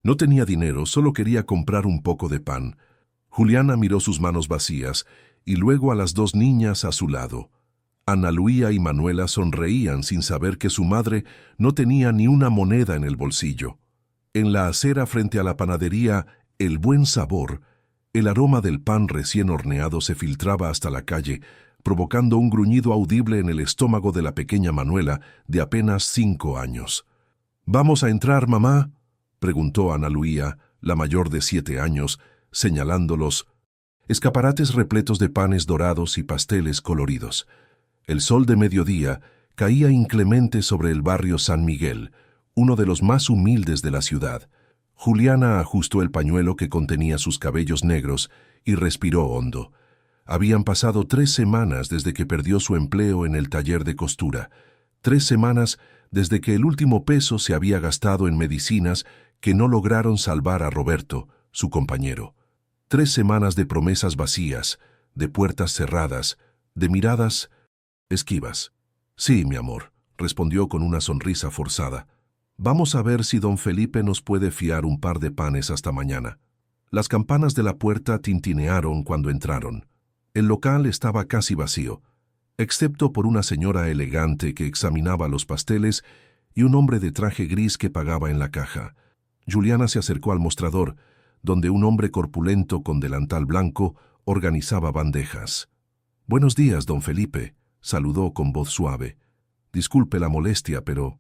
No tenía dinero, solo quería comprar un poco de pan. Juliana miró sus manos vacías y luego a las dos niñas a su lado. Ana Luía y Manuela sonreían sin saber que su madre no tenía ni una moneda en el bolsillo. En la acera frente a la panadería El Buen Sabor, el aroma del pan recién horneado se filtraba hasta la calle, provocando un gruñido audible en el estómago de la pequeña Manuela, de apenas 5 años. «¿Vamos a entrar, mamá?», preguntó Ana Luía, la mayor de 7 años, señalando los escaparates repletos de panes dorados y pasteles coloridos. El sol de mediodía caía inclemente sobre el barrio San Miguel, uno de los más humildes de la ciudad. Juliana ajustó el pañuelo que contenía sus cabellos negros y respiró hondo. Habían pasado 3 semanas desde que perdió su empleo en el taller de costura, 3 semanas desde que el último peso se había gastado en medicinas que no lograron salvar a Roberto, su compañero. 3 semanas de promesas vacías, de puertas cerradas, de miradas esquivas. «Sí, mi amor», respondió con una sonrisa forzada. «Vamos a ver si don Felipe nos puede fiar un par de panes hasta mañana». Las campanas de la puerta tintinearon cuando entraron. El local estaba casi vacío, excepto por una señora elegante que examinaba los pasteles y un hombre de traje gris que pagaba en la caja. Juliana se acercó al mostrador, donde un hombre corpulento con delantal blanco organizaba bandejas. «Buenos días, don Felipe», saludó con voz suave. «Disculpe la molestia, pero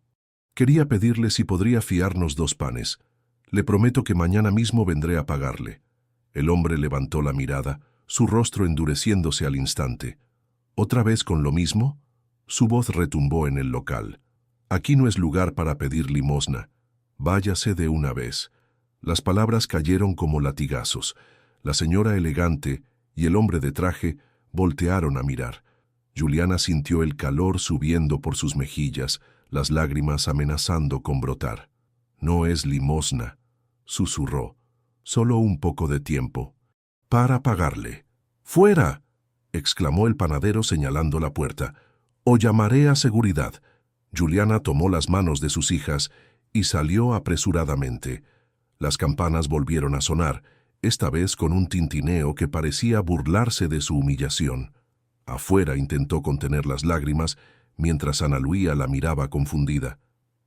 quería pedirle si podría fiarnos 2 panes. Le prometo que mañana mismo vendré a pagarle». El hombre levantó la mirada, su rostro endureciéndose al instante. «¿Otra vez con lo mismo?». Su voz retumbó en el local. «Aquí no es lugar para pedir limosna. Váyase de una vez». Las palabras cayeron como latigazos. La señora elegante y el hombre de traje voltearon a mirar. Juliana sintió el calor subiendo por sus mejillas, las lágrimas amenazando con brotar. «No es limosna», susurró. «Solo un poco de tiempo. Para pagarle». «¡Fuera!», exclamó el panadero señalando la puerta. «O llamaré a seguridad». Juliana tomó las manos de sus hijas y salió apresuradamente. Las campanas volvieron a sonar, esta vez con un tintineo que parecía burlarse de su humillación. Afuera intentó contener las lágrimas, mientras Ana Luía la miraba confundida.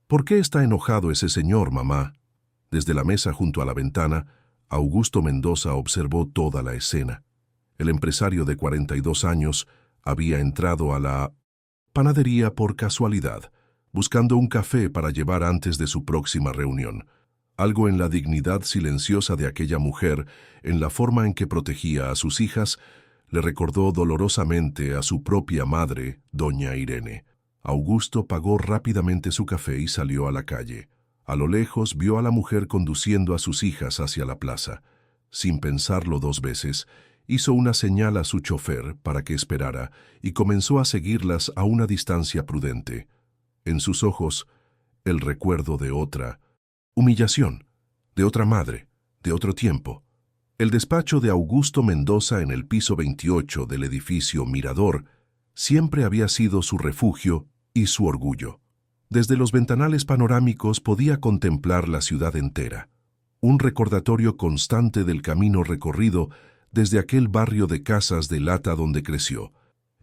«¿Por qué está enojado ese señor, mamá?». Desde la mesa junto a la ventana, Augusto Mendoza observó toda la escena. El empresario de 42 años había entrado a la panadería por casualidad, buscando un café para llevar antes de su próxima reunión. Algo en la dignidad silenciosa de aquella mujer, en la forma en que protegía a sus hijas, le recordó dolorosamente a su propia madre, doña Irene. Augusto pagó rápidamente su café y salió a la calle. A lo lejos vio a la mujer conduciendo a sus hijas hacia la plaza. Sin pensarlo 2 veces, hizo una señal a su chofer para que esperara y comenzó a seguirlas a una distancia prudente. En sus ojos, el recuerdo de otra humillación, de otra madre, de otro tiempo. El despacho de Augusto Mendoza en el piso 28 del edificio Mirador siempre había sido su refugio y su orgullo. Desde los ventanales panorámicos podía contemplar la ciudad entera, un recordatorio constante del camino recorrido desde aquel barrio de casas de lata donde creció.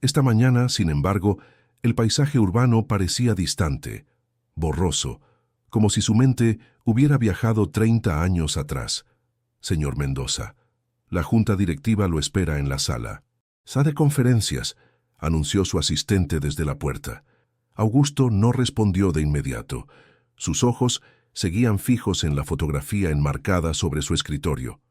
Esta mañana, sin embargo, el paisaje urbano parecía distante, borroso, como si su mente hubiera viajado 30 años atrás. «Señor Mendoza, la junta directiva lo espera en la sala». «Sala de conferencias», anunció su asistente desde la puerta. Augusto no respondió de inmediato. Sus ojos seguían fijos en la fotografía enmarcada sobre su escritorio.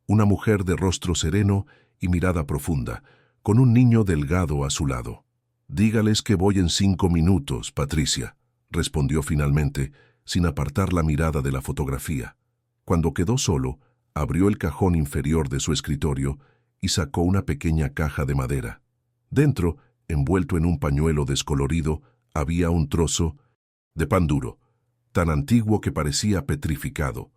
Una mujer de rostro sereno y mirada profunda, con un niño delgado a su lado. «Dígales que voy en 5 minutos, Patricia», respondió finalmente, sin apartar la mirada de la fotografía. Cuando quedó solo, abrió el cajón inferior de su escritorio y sacó una pequeña caja de madera. Dentro, envuelto en un pañuelo descolorido, había un trozo de pan duro, tan antiguo que parecía petrificado.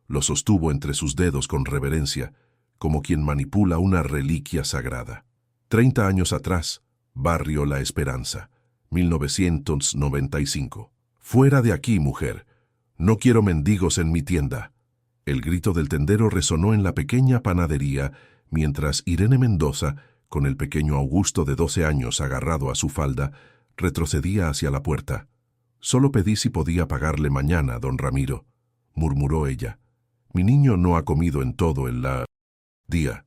Lo sostuvo entre sus dedos con reverencia, como quien manipula una reliquia sagrada. 30 años atrás, Barrio La Esperanza, 1995. «Fuera de aquí, mujer. No quiero mendigos en mi tienda». El grito del tendero resonó en la pequeña panadería, mientras Irene Mendoza, con el pequeño Augusto de 12 años agarrado a su falda, retrocedía hacia la puerta. «Solo pedí si podía pagarle mañana, don Ramiro», murmuró ella. «Mi niño no ha comido en todo el día».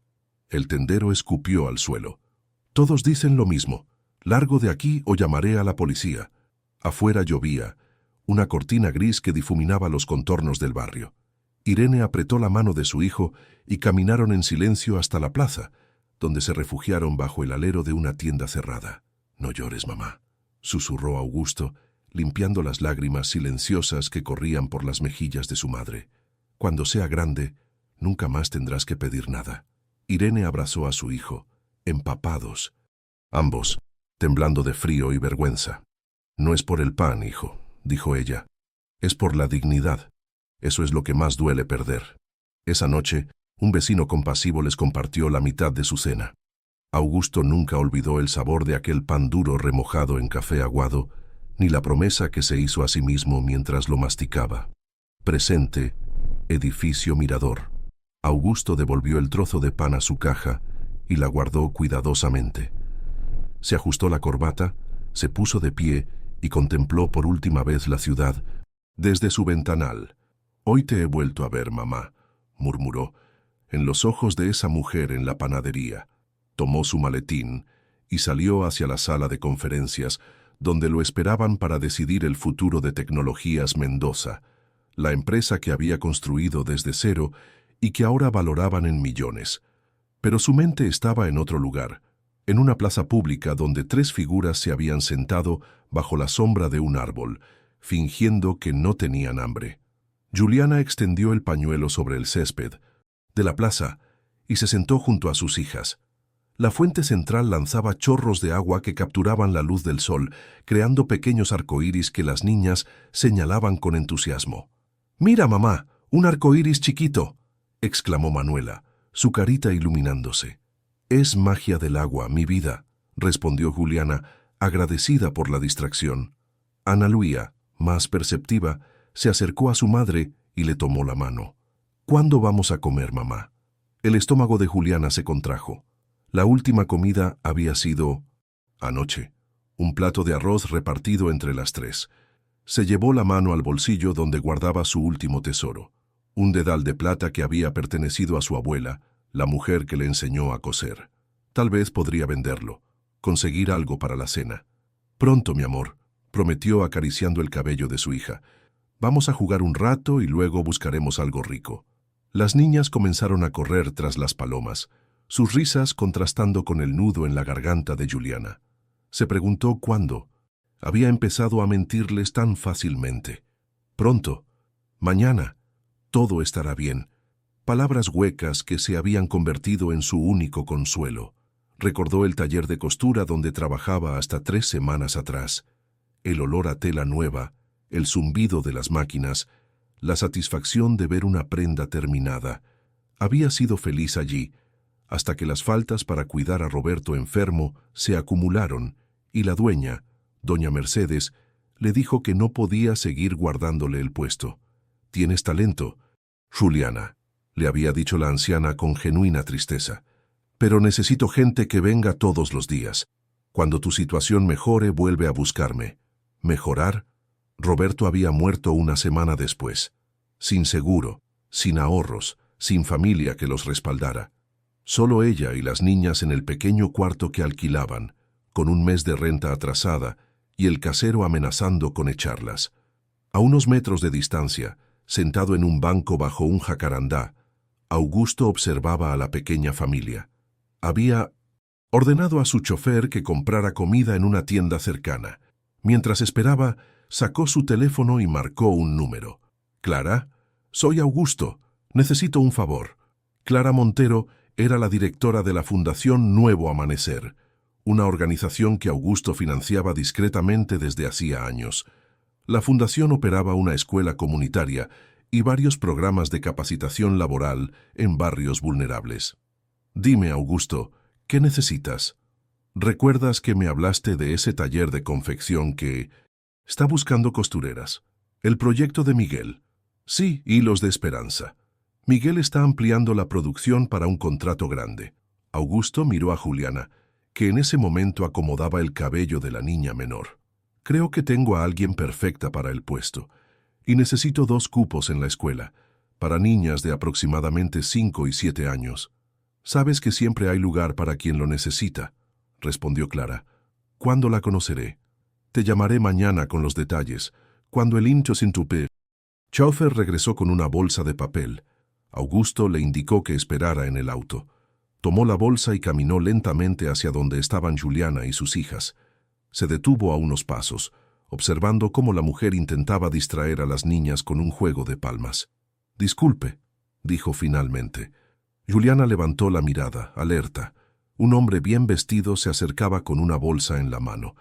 El tendero escupió al suelo. «Todos dicen lo mismo. Largo de aquí o llamaré a la policía». Afuera llovía, una cortina gris que difuminaba los contornos del barrio. Irene apretó la mano de su hijo y caminaron en silencio hasta la plaza, donde se refugiaron bajo el alero de una tienda cerrada. «No llores, mamá», susurró Augusto, limpiando las lágrimas silenciosas que corrían por las mejillas de su madre. «Cuando sea grande, nunca más tendrás que pedir nada». Irene abrazó a su hijo, empapados, ambos, temblando de frío y vergüenza. «No es por el pan, hijo», dijo ella. «Es por la dignidad. Eso es lo que más duele perder». Esa noche, un vecino compasivo les compartió la mitad de su cena. Augusto nunca olvidó el sabor de aquel pan duro remojado en café aguado, ni la promesa que se hizo a sí mismo mientras lo masticaba. Presente, edificio mirador. Augusto devolvió el trozo de pan a su caja y la guardó cuidadosamente. Se ajustó la corbata, se puso de pie y contempló por última vez la ciudad desde su ventanal. «Hoy te he vuelto a ver, mamá», murmuró, en los ojos de esa mujer en la panadería. Tomó su maletín y salió hacia la sala de conferencias, donde lo esperaban para decidir el futuro de Tecnologías Mendoza, la empresa que había construido desde cero y que ahora valoraban en millones. Pero su mente estaba en otro lugar, en una plaza pública donde 3 figuras se habían sentado bajo la sombra de un árbol, fingiendo que no tenían hambre. Juliana extendió el pañuelo sobre el césped de la plaza y se sentó junto a sus hijas. La fuente central lanzaba chorros de agua que capturaban la luz del sol, creando pequeños arcoíris que las niñas señalaban con entusiasmo. «Mira, mamá, un arcoíris chiquito», exclamó Manuela, su carita iluminándose. «Es magia del agua, mi vida», respondió Juliana, agradecida por la distracción. Ana Luía, más perceptiva, se acercó a su madre y le tomó la mano. «¿Cuándo vamos a comer, mamá?» El estómago de Juliana se contrajo. La última comida había sido anoche, un plato de arroz repartido entre las 3. Se llevó la mano al bolsillo donde guardaba su último tesoro, un dedal de plata que había pertenecido a su abuela, la mujer que le enseñó a coser. Tal vez podría venderlo, conseguir algo para la cena. «Pronto, mi amor», prometió acariciando el cabello de su hija. «Vamos a jugar un rato y luego buscaremos algo rico». Las niñas comenzaron a correr tras las palomas, sus risas contrastando con el nudo en la garganta de Juliana. Se preguntó cuándo había empezado a mentirles tan fácilmente. «Pronto, mañana, todo estará bien». Palabras huecas que se habían convertido en su único consuelo. Recordó el taller de costura donde trabajaba hasta 3 semanas atrás. El olor a tela nueva, el zumbido de las máquinas, la satisfacción de ver una prenda terminada. Había sido feliz allí, hasta que las faltas para cuidar a Roberto enfermo se acumularon y la dueña, doña Mercedes, le dijo que no podía seguir guardándole el puesto. «Tienes talento, Juliana», le había dicho la anciana con genuina tristeza. «Pero necesito gente que venga todos los días. Cuando tu situación mejore, vuelve a buscarme». ¿Mejorar? Roberto había muerto una semana después, sin seguro, sin ahorros, sin familia que los respaldara. Solo ella y las niñas en el pequeño cuarto que alquilaban, con un mes de renta atrasada y el casero amenazando con echarlas. A unos metros de distancia, sentado en un banco bajo un jacarandá, Augusto observaba a la pequeña familia. Había ordenado a su chofer que comprara comida en una tienda cercana. Mientras esperaba, sacó su teléfono y marcó un número. «Clara, soy Augusto. Necesito un favor». Clara Montero era la directora de la Fundación Nuevo Amanecer, una organización que Augusto financiaba discretamente desde hacía años. La fundación operaba una escuela comunitaria y varios programas de capacitación laboral en barrios vulnerables. «Dime, Augusto, ¿qué necesitas? ¿Recuerdas que me hablaste de ese taller de confección que está buscando costureras? El proyecto de Miguel». «Sí, hilos de esperanza». Miguel está ampliando la producción para un contrato grande. Augusto miró a Juliana, que en ese momento acomodaba el cabello de la niña menor. Creo que tengo a alguien perfecta para el puesto. Y necesito 2 cupos en la escuela, para niñas de aproximadamente 5 y 7 años. Sabes que siempre hay lugar para quien lo necesita, respondió Clara. ¿Cuándo la conoceré? Te llamaré mañana con los detalles, cuando el hincho se entupe. Chaufer regresó con una bolsa de papel. Augusto le indicó que esperara en el auto. Tomó la bolsa y caminó lentamente hacia donde estaban Juliana y sus hijas. Se detuvo a unos pasos, observando cómo la mujer intentaba distraer a las niñas con un juego de palmas. «Disculpe», dijo finalmente. Juliana levantó la mirada, alerta. Un hombre bien vestido se acercaba con una bolsa en la mano.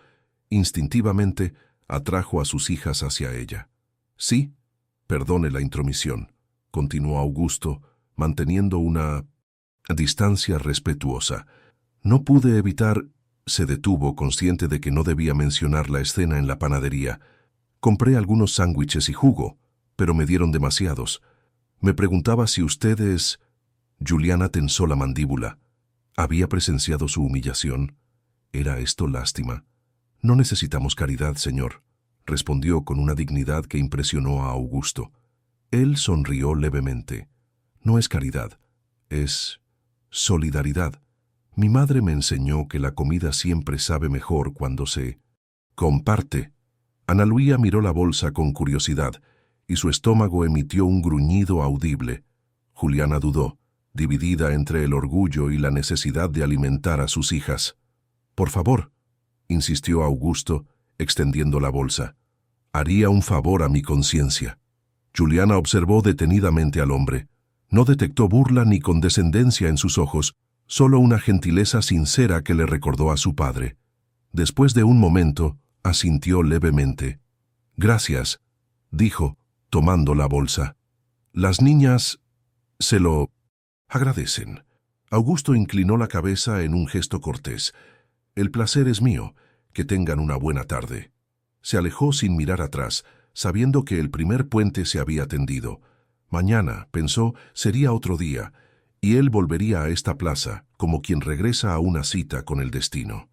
Instintivamente, atrajo a sus hijas hacia ella. «Sí, perdone la intromisión», continuó Augusto, manteniendo una distancia respetuosa. «No pude evitar...» Se detuvo, consciente de que no debía mencionar la escena en la panadería. «Compré algunos sándwiches y jugo, pero me dieron demasiados. Me preguntaba si ustedes...» Juliana tensó la mandíbula. ¿Había presenciado su humillación? ¿Era esto lástima? «No necesitamos caridad, señor», respondió con una dignidad que impresionó a Augusto. Él sonrió levemente. «No es caridad, es solidaridad. Mi madre me enseñó que la comida siempre sabe mejor cuando se comparte». Ana Luía miró la bolsa con curiosidad y su estómago emitió un gruñido audible. Juliana dudó, dividida entre el orgullo y la necesidad de alimentar a sus hijas. «Por favor», insistió Augusto, extendiendo la bolsa. «Haría un favor a mi conciencia». Juliana observó detenidamente al hombre. No detectó burla ni condescendencia en sus ojos, solo una gentileza sincera que le recordó a su padre. Después de un momento, asintió levemente. «Gracias», dijo, tomando la bolsa. «Las niñas se lo agradecen». Augusto inclinó la cabeza en un gesto cortés. «El placer es mío. Que tengan una buena tarde». Se alejó sin mirar atrás, sabiendo que el primer puente se había tendido. Mañana, pensó, sería otro día, y él volvería a esta plaza, como quien regresa a una cita con el destino.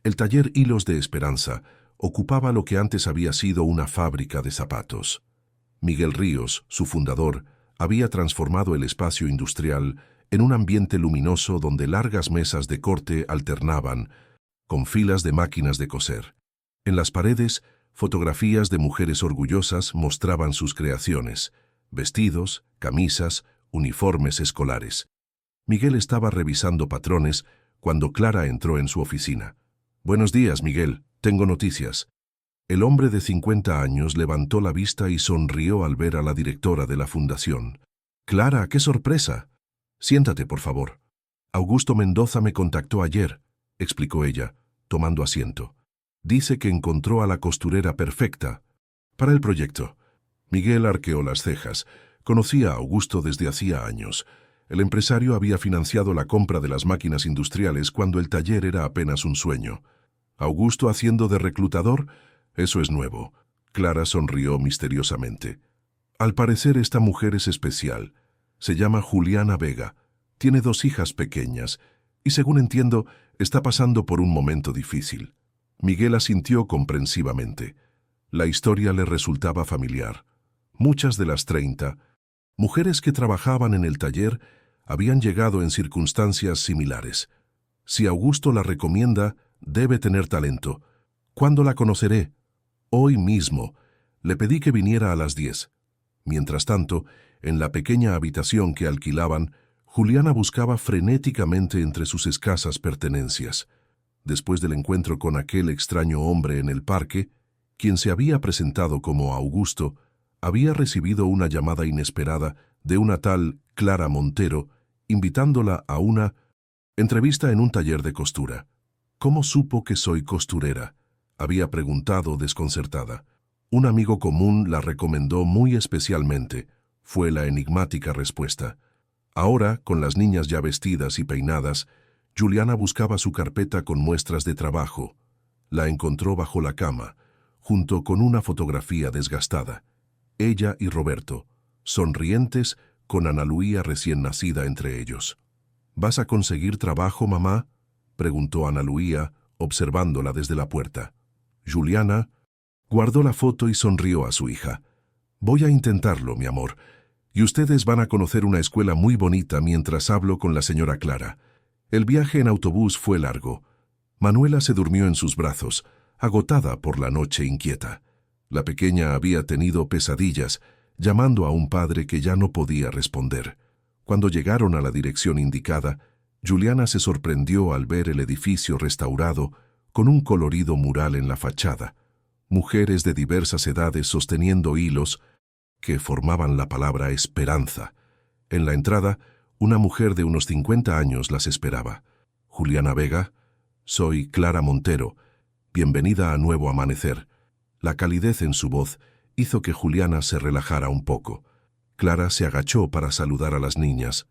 El taller Hilos de Esperanza ocupaba lo que antes había sido una fábrica de zapatos. Miguel Ríos, su fundador, había transformado el espacio industrial en un ambiente luminoso donde largas mesas de corte alternaban con filas de máquinas de coser. En las paredes, fotografías de mujeres orgullosas mostraban sus creaciones, vestidos, camisas, uniformes escolares. Miguel estaba revisando patrones cuando Clara entró en su oficina. «Buenos días, Miguel. Tengo noticias». El hombre de 50 años levantó la vista y sonrió al ver a la directora de la fundación. «Clara, qué sorpresa. Siéntate, por favor». «Augusto Mendoza me contactó ayer», explicó ella, tomando asiento. «Dice que encontró a la costurera perfecta para el proyecto». Miguel arqueó las cejas. Conocía a Augusto desde hacía años. El empresario había financiado la compra de las máquinas industriales cuando el taller era apenas un sueño. ¿Augusto haciendo de reclutador? Eso es nuevo. Clara sonrió misteriosamente. Al parecer esta mujer es especial. Se llama Juliana Vega. Tiene 2 hijas pequeñas y, según entiendo, está pasando por un momento difícil. Miguel asintió comprensivamente. La historia le resultaba familiar. Muchas de las 30 mujeres que trabajaban en el taller habían llegado en circunstancias similares. Si Augusto la recomienda, debe tener talento. ¿Cuándo la conoceré? Hoy mismo. Le pedí que viniera a las 10. Mientras tanto, en la pequeña habitación que alquilaban, Juliana buscaba frenéticamente entre sus escasas pertenencias. Después del encuentro con aquel extraño hombre en el parque, quien se había presentado como Augusto, había recibido una llamada inesperada de una tal Clara Montero, invitándola a una entrevista en un taller de costura. «¿Cómo supo que soy costurera?», había preguntado desconcertada. «Un amigo común la recomendó muy especialmente», fue la enigmática respuesta. Ahora, con las niñas ya vestidas y peinadas, Juliana buscaba su carpeta con muestras de trabajo. La encontró bajo la cama, junto con una fotografía desgastada. Ella y Roberto, sonrientes, con Ana Luía recién nacida entre ellos. ¿Vas a conseguir trabajo, mamá?, preguntó Ana Luía, observándola desde la puerta. Juliana guardó la foto y sonrió a su hija. Voy a intentarlo, mi amor, y ustedes van a conocer una escuela muy bonita mientras hablo con la señora Clara. El viaje en autobús fue largo. Manuela se durmió en sus brazos, agotada por la noche inquieta. La pequeña había tenido pesadillas, llamando a un padre que ya no podía responder. Cuando llegaron a la dirección indicada, Juliana se sorprendió al ver el edificio restaurado con un colorido mural en la fachada. Mujeres de diversas edades sosteniendo hilos que formaban la palabra esperanza. En la entrada, una mujer de unos 50 años las esperaba. Juliana Vega, soy Clara Montero. Bienvenida a Nuevo Amanecer. La calidez en su voz hizo que Juliana se relajara un poco. Clara se agachó para saludar a las niñas.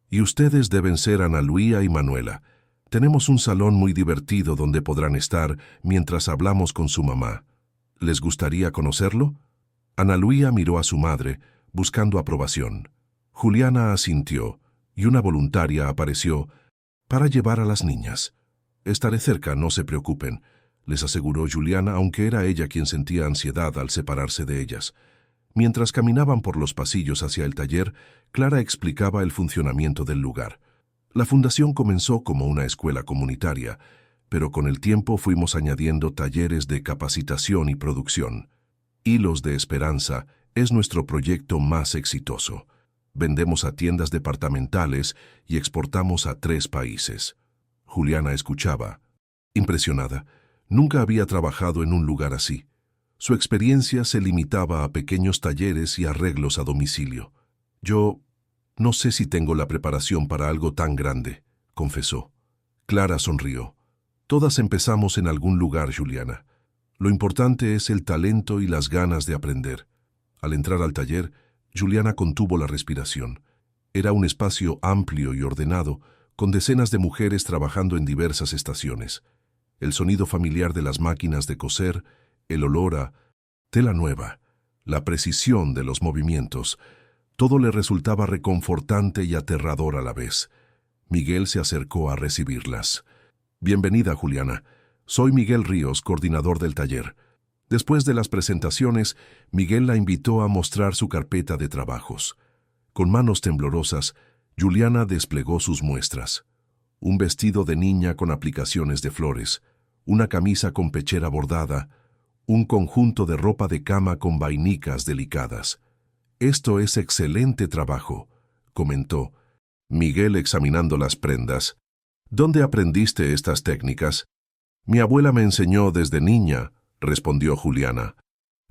Y ustedes deben ser Ana Luía y Manuela. Tenemos un salón muy divertido donde podrán estar mientras hablamos con su mamá. ¿Les gustaría conocerlo? Ana Luía miró a su madre, buscando aprobación. Juliana asintió, y una voluntaria apareció para llevar a las niñas. Estaré cerca, no se preocupen, les aseguró Juliana, aunque era ella quien sentía ansiedad al separarse de ellas. Mientras caminaban por los pasillos hacia el taller, Clara explicaba el funcionamiento del lugar. La fundación comenzó como una escuela comunitaria, pero con el tiempo fuimos añadiendo talleres de capacitación y producción. Hilos de Esperanza es nuestro proyecto más exitoso. Vendemos a tiendas departamentales y exportamos a 3 países. Juliana escuchaba, impresionada. Nunca había trabajado en un lugar así. Su experiencia se limitaba a pequeños talleres y arreglos a domicilio. Yo no sé si tengo la preparación para algo tan grande, confesó. Clara sonrió. Todas empezamos en algún lugar, Juliana. Lo importante es el talento y las ganas de aprender. Al entrar al taller, Juliana contuvo la respiración. Era un espacio amplio y ordenado, con decenas de mujeres trabajando en diversas estaciones. El sonido familiar de las máquinas de coser, el olor a tela nueva, la precisión de los movimientos, todo le resultaba reconfortante y aterrador a la vez. Miguel se acercó a recibirlas. Bienvenida, Juliana. Soy Miguel Ríos, coordinador del taller. Después de las presentaciones, Miguel la invitó a mostrar su carpeta de trabajos. Con manos temblorosas, Juliana desplegó sus muestras. Un vestido de niña con aplicaciones de flores, una camisa con pechera bordada, un conjunto de ropa de cama con vainicas delicadas. Esto es excelente trabajo, comentó. Miguel examinando las prendas. ¿Dónde aprendiste estas técnicas? Mi abuela me enseñó desde niña, respondió Juliana.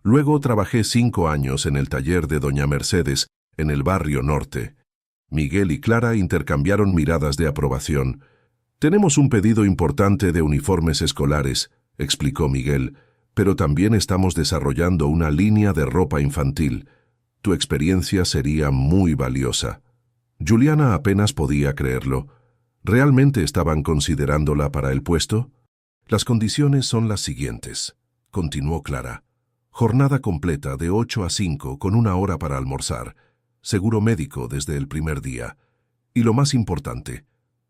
Luego trabajé 5 años en el taller de doña Mercedes, en el barrio norte. Miguel y Clara intercambiaron miradas de aprobación. Tenemos un pedido importante de uniformes escolares, explicó Miguel, pero también estamos desarrollando una línea de ropa infantil. Tu experiencia sería muy valiosa. Juliana apenas podía creerlo. ¿Realmente estaban considerándola para el puesto? Las condiciones son las siguientes, continuó Clara. Jornada completa de 8 a 5 con 1 hora para almorzar. Seguro médico desde el primer día. Y lo más importante,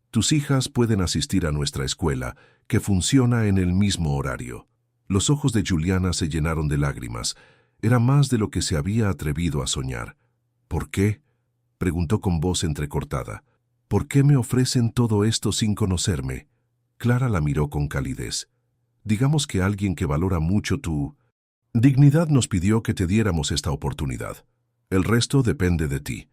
tus hijas pueden asistir a nuestra escuela, que funciona en el mismo horario. Los ojos de Juliana se llenaron de lágrimas. Era más de lo que se había atrevido a soñar. ¿Por qué?, preguntó con voz entrecortada. ¿Por qué me ofrecen todo esto sin conocerme? Clara la miró con calidez. Digamos que alguien que valora mucho tu dignidad nos pidió que te diéramos esta oportunidad. El resto depende de ti.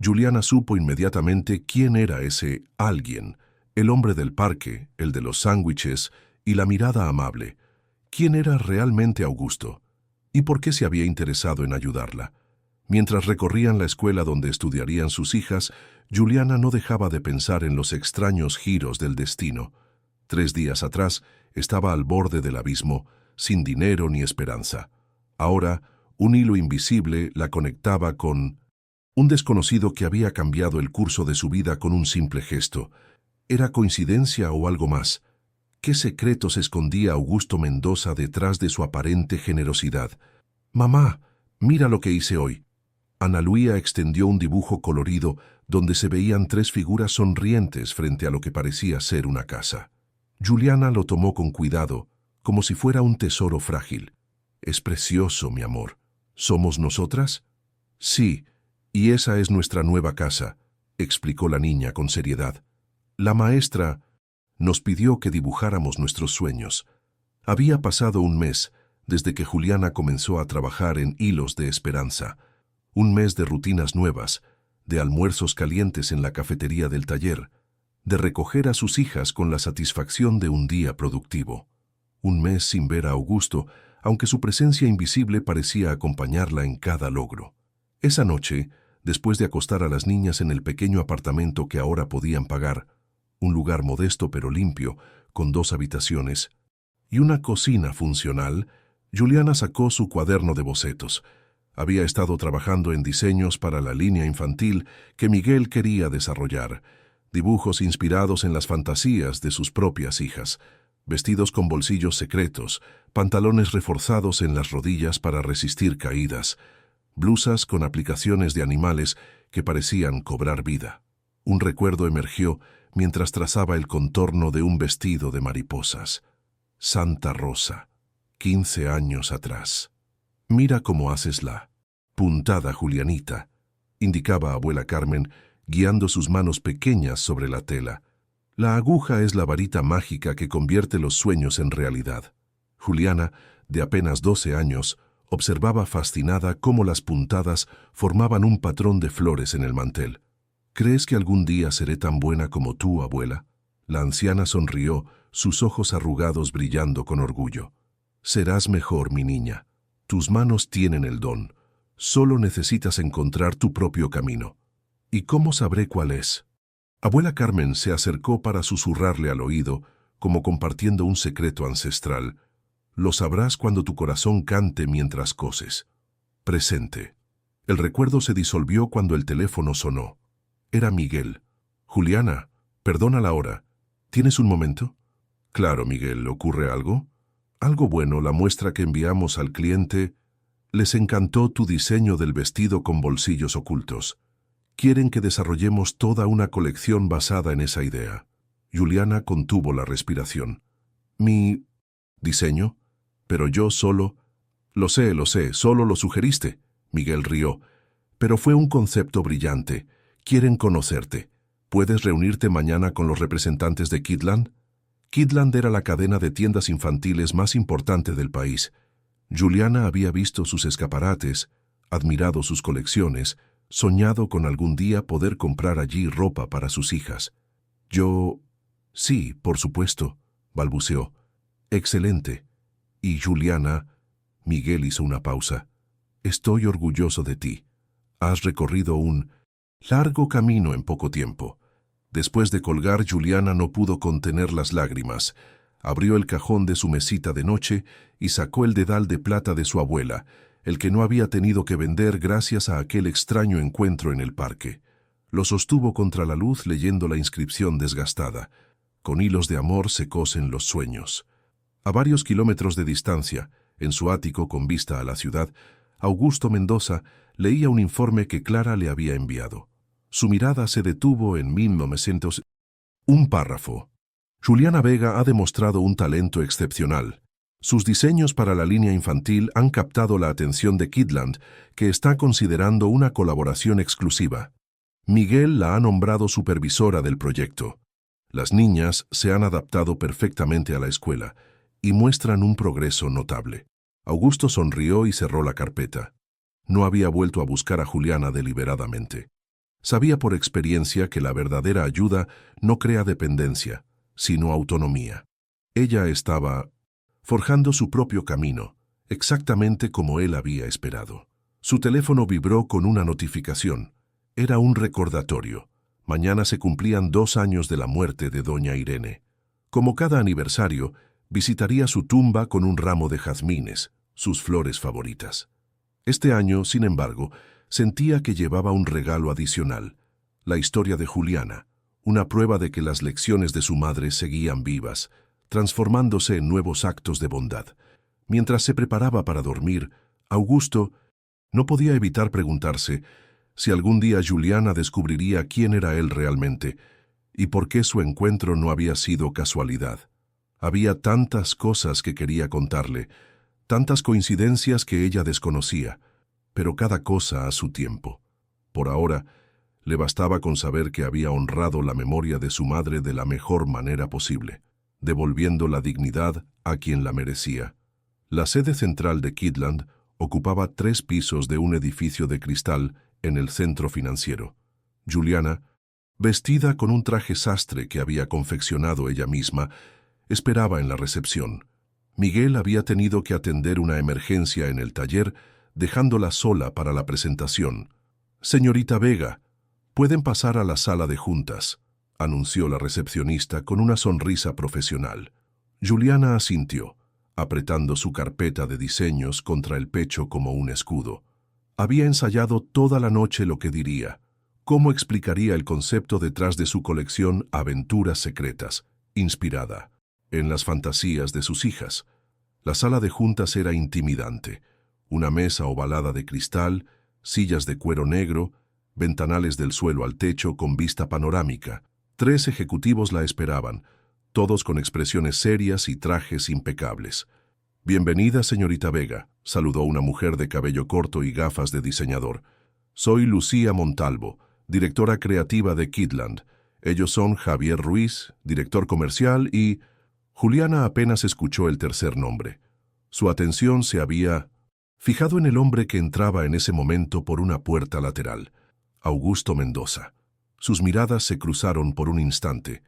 Juliana supo inmediatamente quién era ese alguien, el hombre del parque, el de los sándwiches y la mirada amable. ¿Quién era realmente Augusto? ¿Y por qué se había interesado en ayudarla? Mientras recorrían la escuela donde estudiarían sus hijas, Juliana no dejaba de pensar en los extraños giros del destino. 3 días atrás estaba al borde del abismo, sin dinero ni esperanza. Ahora, un hilo invisible la conectaba con un desconocido que había cambiado el curso de su vida con un simple gesto. ¿Era coincidencia o algo más? ¿Qué secretos escondía Augusto Mendoza detrás de su aparente generosidad? «Mamá, mira lo que hice hoy». Ana Luía extendió un dibujo colorido donde se veían 3 figuras sonrientes frente a lo que parecía ser una casa. Juliana lo tomó con cuidado, como si fuera un tesoro frágil. «Es precioso, mi amor. ¿Somos nosotras?» «Sí, y esa es nuestra nueva casa», explicó la niña con seriedad. «La maestra nos pidió que dibujáramos nuestros sueños. Había pasado un mes desde que Juliana comenzó a trabajar en Hilos de Esperanza. Un mes de rutinas nuevas, de almuerzos calientes en la cafetería del taller, de recoger a sus hijas con la satisfacción de un día productivo. Un mes sin ver a Augusto, aunque su presencia invisible parecía acompañarla en cada logro. Esa noche, después de acostar a las niñas en el pequeño apartamento que ahora podían pagar, un lugar modesto pero limpio, con 2 habitaciones y una cocina funcional, Juliana sacó su cuaderno de bocetos. Había estado trabajando en diseños para la línea infantil que Miguel quería desarrollar, dibujos inspirados en las fantasías de sus propias hijas, vestidos con bolsillos secretos, pantalones reforzados en las rodillas para resistir caídas, blusas con aplicaciones de animales que parecían cobrar vida. Un recuerdo emergió mientras trazaba el contorno de un vestido de mariposas. Santa Rosa, 15 años atrás. «Mira cómo haces la puntada, Julianita», indicaba abuela Carmen, guiando sus manos pequeñas sobre la tela. «La aguja es la varita mágica que convierte los sueños en realidad». Juliana, de apenas 12 años, observaba fascinada cómo las puntadas formaban un patrón de flores en el mantel. «¿Crees que algún día seré tan buena como tú, abuela?». La anciana sonrió, sus ojos arrugados brillando con orgullo. «Serás mejor, mi niña. Tus manos tienen el don. Solo necesitas encontrar tu propio camino». «¿Y cómo sabré cuál es?». Abuela Carmen se acercó para susurrarle al oído, como compartiendo un secreto ancestral. «Lo sabrás cuando tu corazón cante mientras coses». Presente. El recuerdo se disolvió cuando el teléfono sonó. Era Miguel. «Juliana, perdona la hora. ¿Tienes un momento?». «Claro, Miguel, ¿ocurre algo?». «Algo bueno, la muestra que enviamos al cliente. Les encantó tu diseño del vestido con bolsillos ocultos. Quieren que desarrollemos toda una colección basada en esa idea». Juliana contuvo la respiración. «¿Mi diseño? Pero yo solo…». Lo sé, solo lo sugeriste». Miguel rió. «Pero fue un concepto brillante. Quieren conocerte. ¿Puedes reunirte mañana con los representantes de Kidland?». Kidland era la cadena de tiendas infantiles más importante del país. Juliana había visto sus escaparates, admirado sus colecciones, soñado con algún día poder comprar allí ropa para sus hijas. «Yo… sí, por supuesto», balbuceó. «Excelente». «Y Juliana…». Miguel hizo una pausa. «Estoy orgulloso de ti. Has recorrido un largo camino en poco tiempo». Después de colgar, Juliana no pudo contener las lágrimas. Abrió el cajón de su mesita de noche y sacó el dedal de plata de su abuela, el que no había tenido que vender gracias a aquel extraño encuentro en el parque. Lo sostuvo contra la luz leyendo la inscripción desgastada. «Con hilos de amor se cosen los sueños». A varios kilómetros de distancia, en su ático con vista a la ciudad, Augusto Mendoza leía un informe que Clara le había enviado. Su mirada se detuvo en 1900. Un párrafo. «Juliana Vega ha demostrado un talento excepcional. Sus diseños para la línea infantil han captado la atención de Kidland, que está considerando una colaboración exclusiva. Miguel la ha nombrado supervisora del proyecto. Las niñas se han adaptado perfectamente a la escuela y muestran un progreso notable». Augusto sonrió y cerró la carpeta. No había vuelto a buscar a Juliana deliberadamente. Sabía por experiencia que la verdadera ayuda no crea dependencia, sino autonomía. Ella estaba forjando su propio camino, exactamente como él había esperado. Su teléfono vibró con una notificación. Era un recordatorio. Mañana se cumplían 2 años de la muerte de doña Irene. Como cada aniversario, visitaría su tumba con un ramo de jazmines, sus flores favoritas. Este año, sin embargo, sentía que llevaba un regalo adicional: la historia de Juliana, una prueba de que las lecciones de su madre seguían vivas, transformándose en nuevos actos de bondad. Mientras se preparaba para dormir, Augusto No podía evitar preguntarse si algún día Juliana descubriría quién era él realmente y por qué su encuentro no había sido casualidad. Había tantas cosas que quería contarle, tantas coincidencias que ella desconocía, pero cada cosa a su tiempo. Por ahora, le bastaba con saber que había honrado la memoria de su madre de la mejor manera posible, devolviendo la dignidad a quien la merecía. La sede central de Kidland ocupaba 3 pisos de un edificio de cristal en el centro financiero. Juliana, vestida con un traje sastre que había confeccionado ella misma, esperaba en la recepción. Miguel había tenido que atender una emergencia en el taller, dejándola sola para la presentación. «Señorita Vega, pueden pasar a la sala de juntas», anunció la recepcionista con una sonrisa profesional. Juliana asintió, apretando su carpeta de diseños contra el pecho como un escudo. Había ensayado toda la noche lo que diría, cómo explicaría el concepto detrás de su colección Aventuras Secretas, inspirada en las fantasías de sus hijas. La sala de juntas era intimidante. Una mesa ovalada de cristal, sillas de cuero negro, ventanales del suelo al techo con vista panorámica. 3 ejecutivos la esperaban, todos con expresiones serias y trajes impecables. «Bienvenida, señorita Vega», saludó una mujer de cabello corto y gafas de diseñador. «Soy Lucía Montalvo, directora creativa de Kidland. Ellos son Javier Ruiz, director comercial, y...» Juliana apenas escuchó el tercer nombre. Su atención se había fijado en el hombre que entraba en ese momento por una puerta lateral, Augusto Mendoza. Sus miradas se cruzaron por un instante.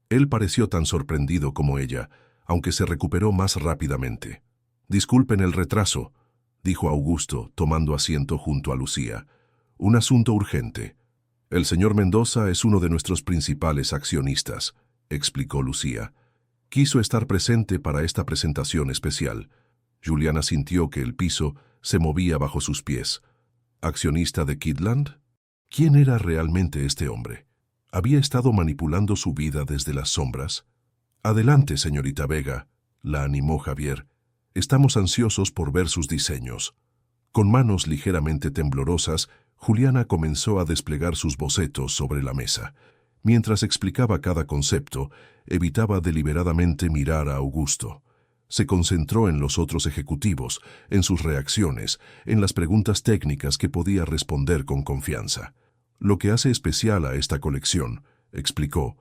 Él pareció tan sorprendido como ella, aunque se recuperó más rápidamente. «Disculpen el retraso», dijo Augusto, tomando asiento junto a Lucía. «Un asunto urgente. El señor Mendoza es uno de nuestros principales accionistas», explicó Lucía. «Quiso estar presente para esta presentación especial». Juliana sintió que el piso se movía bajo sus pies. ¿Accionista de Kidland? ¿Quién era realmente este hombre? ¿Había estado manipulando su vida desde las sombras? «Adelante, señorita Vega», la animó Javier. «Estamos ansiosos por ver sus diseños». Con manos ligeramente temblorosas, Juliana comenzó a desplegar sus bocetos sobre la mesa. Mientras explicaba cada concepto, evitaba deliberadamente mirar a Augusto. Se concentró en los otros ejecutivos, en sus reacciones, en las preguntas técnicas que podía responder con confianza. «Lo que hace especial a esta colección», explicó,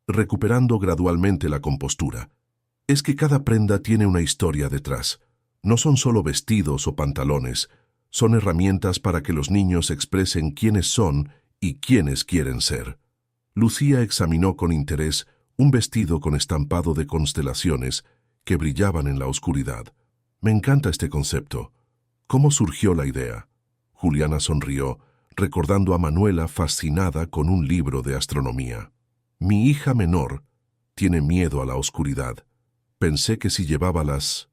recuperando gradualmente la compostura, «es que cada prenda tiene una historia detrás. No son solo vestidos o pantalones, son herramientas para que los niños expresen quiénes son y quiénes quieren ser». Lucía examinó con interés un vestido con estampado de constelaciones que brillaban en la oscuridad. «Me encanta este concepto. ¿Cómo surgió la idea?» Juliana sonrió, recordando a Manuela fascinada con un libro de astronomía. «Mi hija menor tiene miedo a la oscuridad. Pensé que si llevaba las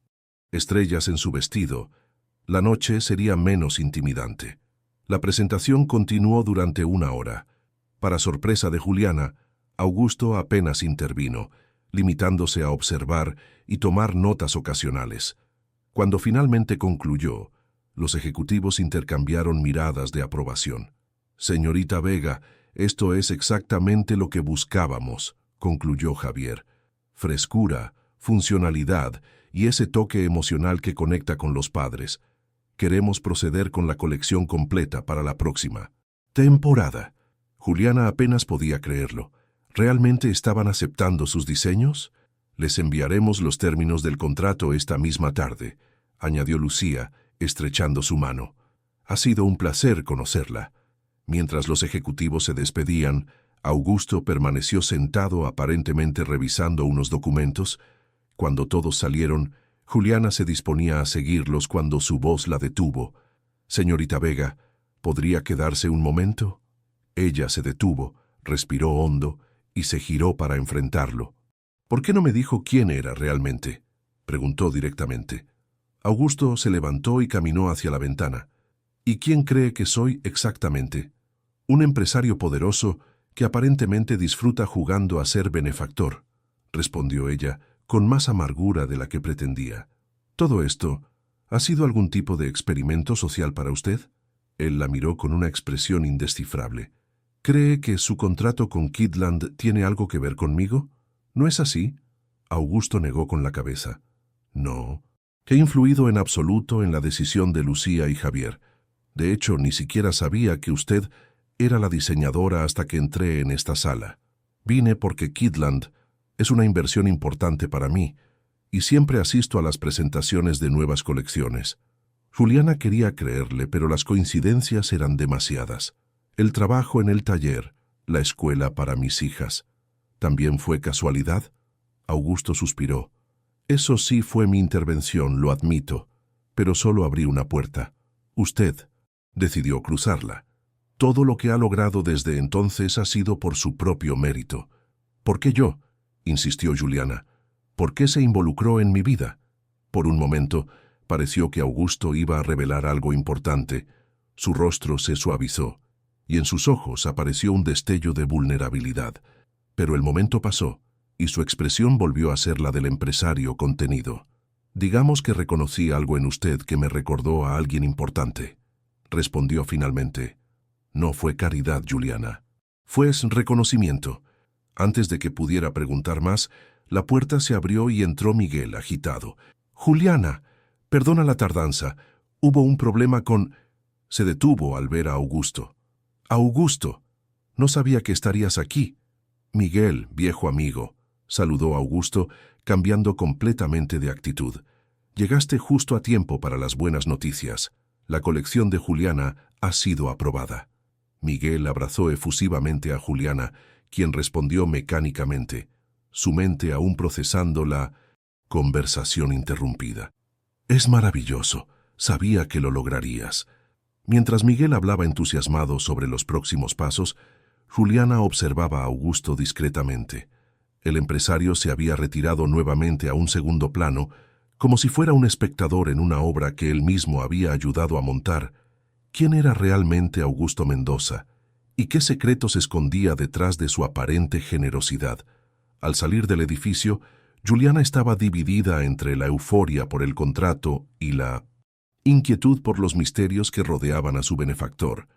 estrellas en su vestido, la noche sería menos intimidante». La presentación continuó durante 1 hora. Para sorpresa de Juliana, Augusto apenas intervino, limitándose a observar y tomar notas ocasionales. Cuando finalmente concluyó, los ejecutivos intercambiaron miradas de aprobación. «Señorita Vega, esto es exactamente lo que buscábamos», concluyó Javier. «Frescura, funcionalidad y ese toque emocional que conecta con los padres. Queremos proceder con la colección completa para la próxima temporada». Juliana apenas podía creerlo. ¿Realmente estaban aceptando sus diseños? «Les enviaremos los términos del contrato esta misma tarde», añadió Lucía, estrechando su mano. «Ha sido un placer conocerla». Mientras los ejecutivos se despedían, Augusto permaneció sentado aparentemente revisando unos documentos. Cuando todos salieron, Juliana se disponía a seguirlos cuando su voz la detuvo. «Señorita Vega, ¿podría quedarse un momento?» Ella se detuvo, respiró hondo y se giró para enfrentarlo. «¿Por qué no me dijo quién era realmente?», preguntó directamente. Augusto se levantó y caminó hacia la ventana. «¿Y quién cree que soy exactamente?» «Un empresario poderoso que aparentemente disfruta jugando a ser benefactor», respondió ella, con más amargura de la que pretendía. «¿Todo esto ha sido algún tipo de experimento social para usted?». Él la miró con una expresión indescifrable. ¿Cree que su contrato con Kidland tiene algo que ver conmigo? ¿No es así? Augusto negó con la cabeza. No. He influido en absoluto en la decisión de Lucía y Javier. De hecho, ni siquiera sabía que usted era la diseñadora hasta que entré en esta sala. Vine porque Kidland es una inversión importante para mí y siempre asisto a las presentaciones de nuevas colecciones. Juliana quería creerle, pero las coincidencias eran demasiadas. El trabajo en el taller, la escuela para mis hijas. ¿También fue casualidad? Augusto suspiró. Eso sí fue mi intervención, lo admito, pero solo abrí una puerta. Usted decidió cruzarla. Todo lo que ha logrado desde entonces ha sido por su propio mérito. ¿Por qué yo?, insistió Juliana. ¿Por qué se involucró en mi vida? Por un momento, pareció que Augusto iba a revelar algo importante. Su rostro se suavizó, y en sus ojos apareció un destello de vulnerabilidad. Pero el momento pasó, y su expresión volvió a ser la del empresario contenido. Digamos que reconocí algo en usted que me recordó a alguien importante. Respondió finalmente. No fue caridad, Juliana. Fue reconocimiento. Antes de que pudiera preguntar más, la puerta se abrió y entró Miguel, agitado. «Juliana, perdona la tardanza. Hubo un problema con...» Se detuvo al ver a Augusto. «Augusto, no sabía que estarías aquí». «Miguel, viejo amigo», saludó Augusto, cambiando completamente de actitud. «Llegaste justo a tiempo para las buenas noticias. La colección de Juliana ha sido aprobada». Miguel abrazó efusivamente a Juliana, quien respondió mecánicamente, su mente aún procesando la conversación interrumpida. «Es maravilloso. Sabía que lo lograrías». Mientras Miguel hablaba entusiasmado sobre los próximos pasos, Juliana observaba a Augusto discretamente. El empresario se había retirado nuevamente a un segundo plano, como si fuera un espectador en una obra que él mismo había ayudado a montar. ¿Quién era realmente Augusto Mendoza? ¿Y qué secretos escondía detrás de su aparente generosidad? Al salir del edificio, Juliana estaba dividida entre la euforia por el contrato y la inquietud por los misterios que rodeaban a su benefactor.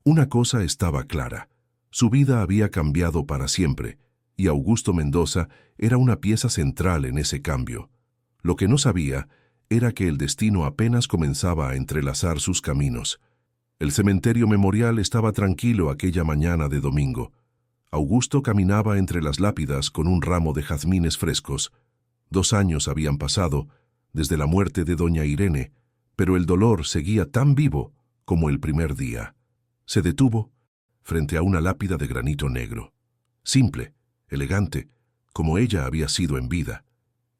Una cosa estaba clara: su vida había cambiado para siempre, y Augusto Mendoza era una pieza central en ese cambio. Lo que no sabía era que el destino apenas comenzaba a entrelazar sus caminos. El cementerio memorial estaba tranquilo aquella mañana de domingo. Augusto caminaba entre las lápidas con un ramo de jazmines frescos. 2 años habían pasado desde la muerte de doña Irene, pero el dolor seguía tan vivo como el primer día. Se detuvo frente a una lápida de granito negro. Simple, elegante, como ella había sido en vida.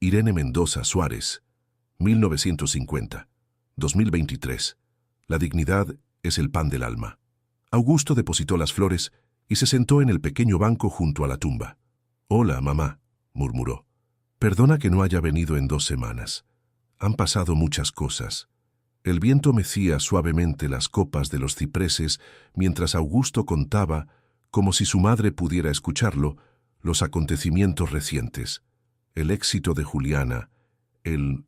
Irene Mendoza Suárez, 1950, 2023. La dignidad es el pan del alma. Augusto depositó las flores y se sentó en el pequeño banco junto a la tumba. «Hola, mamá», murmuró. «Perdona que no haya venido en 2 semanas. Han pasado muchas cosas». El viento mecía suavemente las copas de los cipreses mientras Augusto contaba, como si su madre pudiera escucharlo, los acontecimientos recientes. El éxito de Juliana, el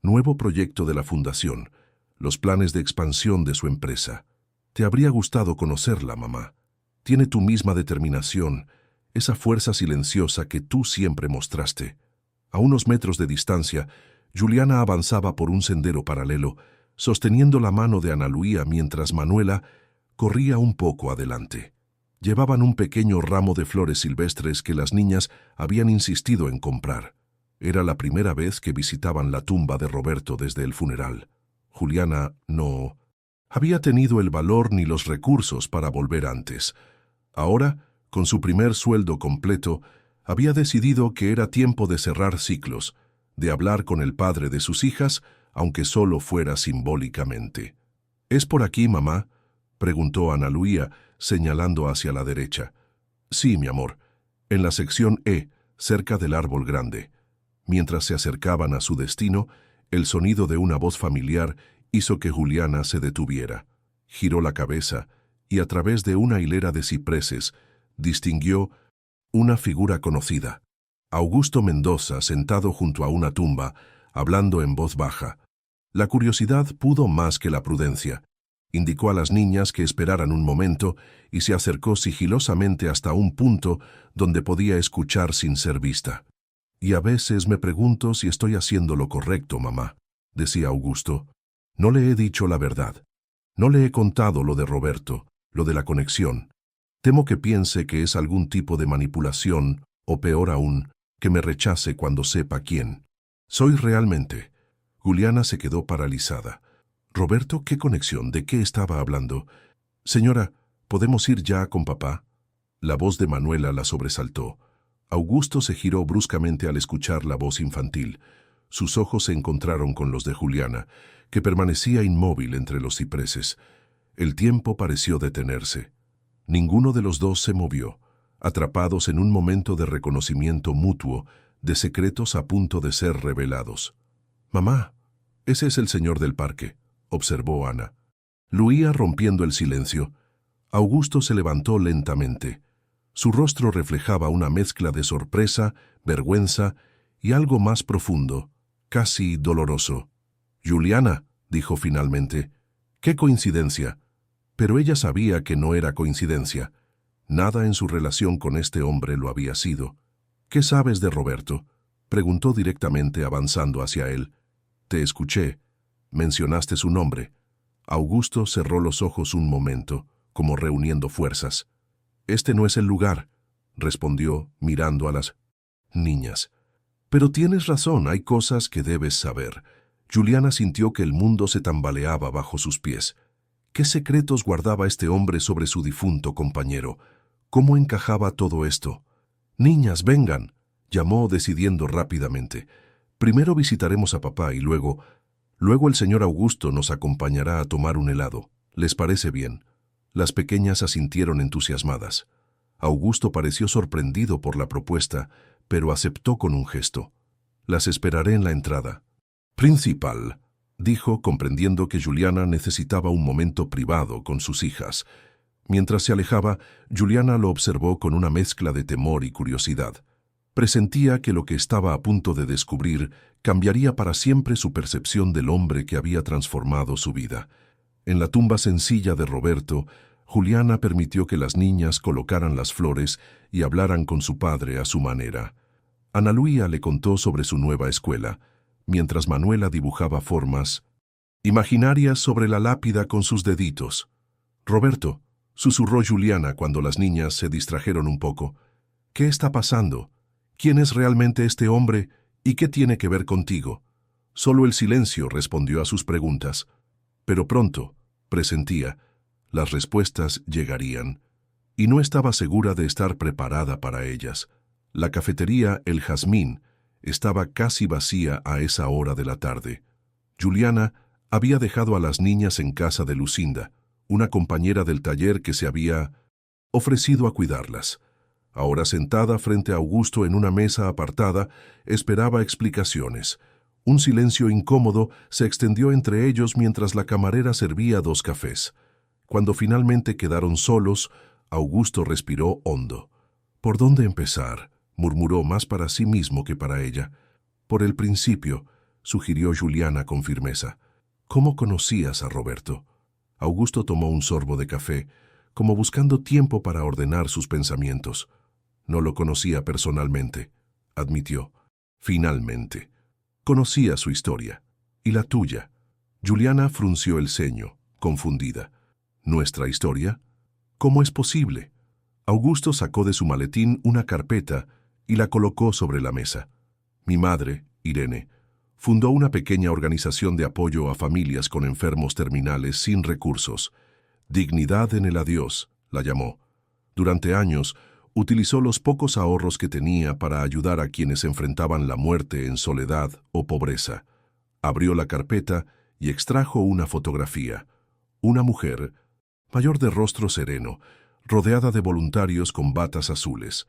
nuevo proyecto de la fundación, los planes de expansión de su empresa. Te habría gustado conocerla, mamá. Tiene tu misma determinación, esa fuerza silenciosa que tú siempre mostraste. A unos metros de distancia, Juliana avanzaba por un sendero paralelo, sosteniendo la mano de Ana Luía mientras Manuela corría un poco adelante. Llevaban un pequeño ramo de flores silvestres que las niñas habían insistido en comprar. Era la primera vez que visitaban la tumba de Roberto desde el funeral. Juliana no había tenido el valor ni los recursos para volver antes. Ahora, con su primer sueldo completo, había decidido que era tiempo de cerrar ciclos, de hablar con el padre de sus hijas, aunque solo fuera simbólicamente. «¿Es por aquí, mamá?», preguntó Ana Luía, señalando hacia la derecha. «Sí, mi amor, en la sección E, cerca del árbol grande». Mientras se acercaban a su destino, el sonido de una voz familiar hizo que Juliana se detuviera. Giró la cabeza y a través de una hilera de cipreses distinguió una figura conocida. Augusto Mendoza, sentado junto a una tumba, hablando en voz baja. La curiosidad pudo más que la prudencia, Indicó a las niñas que esperaran un momento y se acercó sigilosamente hasta un punto donde podía escuchar sin ser vista. «Y a veces me pregunto si estoy haciendo lo correcto, mamá», decía Augusto. «No le he dicho la verdad. No le he contado lo de Roberto, lo de la conexión. Temo que piense que es algún tipo de manipulación, o peor aún, que me rechace cuando sepa quién. Soy realmente». Juliana se quedó paralizada. «Roberto, ¿qué conexión? ¿De qué estaba hablando? Señora, ¿podemos ir ya con papá?» La voz de Manuela la sobresaltó. Augusto se giró bruscamente al escuchar la voz infantil. Sus ojos se encontraron con los de Juliana, que permanecía inmóvil entre los cipreses. El tiempo pareció detenerse. Ninguno de los dos se movió, atrapados en un momento de reconocimiento mutuo, de secretos a punto de ser revelados. «Mamá, ese es el señor del parque», observó Ana. Luía rompiendo el silencio. Augusto se levantó lentamente. Su rostro reflejaba una mezcla de sorpresa, vergüenza y algo más profundo, casi doloroso. «Juliana», dijo finalmente, «qué coincidencia». Pero ella sabía que no era coincidencia. Nada en su relación con este hombre lo había sido. «¿Qué sabes de Roberto?», preguntó directamente avanzando hacia él. «Te escuché. Mencionaste su nombre». Augusto cerró los ojos un momento, como reuniendo fuerzas. «Este no es el lugar», respondió, mirando a las niñas. «Pero tienes razón, hay cosas que debes saber». Juliana sintió que el mundo se tambaleaba bajo sus pies. ¿Qué secretos guardaba este hombre sobre su difunto compañero? ¿Cómo encajaba todo esto? «Niñas, vengan», llamó decidiendo rápidamente. «Primero visitaremos a papá y luego el señor Augusto nos acompañará a tomar un helado. ¿Les parece bien?» Las pequeñas asintieron entusiasmadas. Augusto pareció sorprendido por la propuesta, pero aceptó con un gesto. «Las esperaré en la entrada». «Principal», dijo, comprendiendo que Juliana necesitaba un momento privado con sus hijas. Mientras se alejaba, Juliana lo observó con una mezcla de temor y curiosidad. Presentía que lo que estaba a punto de descubrir cambiaría para siempre su percepción del hombre que había transformado su vida. En la tumba sencilla de Roberto, Juliana permitió que las niñas colocaran las flores y hablaran con su padre a su manera. Ana Luía le contó sobre su nueva escuela, mientras Manuela dibujaba formas imaginarias sobre la lápida con sus deditos. «Roberto», susurró Juliana cuando las niñas se distrajeron un poco, «¿qué está pasando? ¿Quién es realmente este hombre y qué tiene que ver contigo?» Solo el silencio respondió a sus preguntas. Pero pronto, presentía, las respuestas llegarían, y no estaba segura de estar preparada para ellas. La cafetería El Jazmín estaba casi vacía a esa hora de la tarde. Juliana había dejado a las niñas en casa de Lucinda, una compañera del taller que se había ofrecido a cuidarlas. Ahora sentada frente a Augusto en una mesa apartada, esperaba explicaciones. Un silencio incómodo se extendió entre ellos mientras la camarera servía 2 cafés. Cuando finalmente quedaron solos, Augusto respiró hondo. «¿Por dónde empezar?», murmuró más para sí mismo que para ella. «Por el principio», sugirió Juliana con firmeza. «¿Cómo conocías a Roberto?» Augusto tomó un sorbo de café, como buscando tiempo para ordenar sus pensamientos. «No lo conocía personalmente», admitió. «Finalmente. Conocía su historia. ¿Y la tuya?» Juliana frunció el ceño, confundida. «¿Nuestra historia? ¿Cómo es posible?» Augusto sacó de su maletín una carpeta y la colocó sobre la mesa. «Mi madre, Irene, fundó una pequeña organización de apoyo a familias con enfermos terminales sin recursos. Dignidad en el adiós, la llamó. Durante años, utilizó los pocos ahorros que tenía para ayudar a quienes enfrentaban la muerte en soledad o pobreza. Abrió la carpeta y extrajo una fotografía. Una mujer, mayor de rostro sereno, rodeada de voluntarios con batas azules.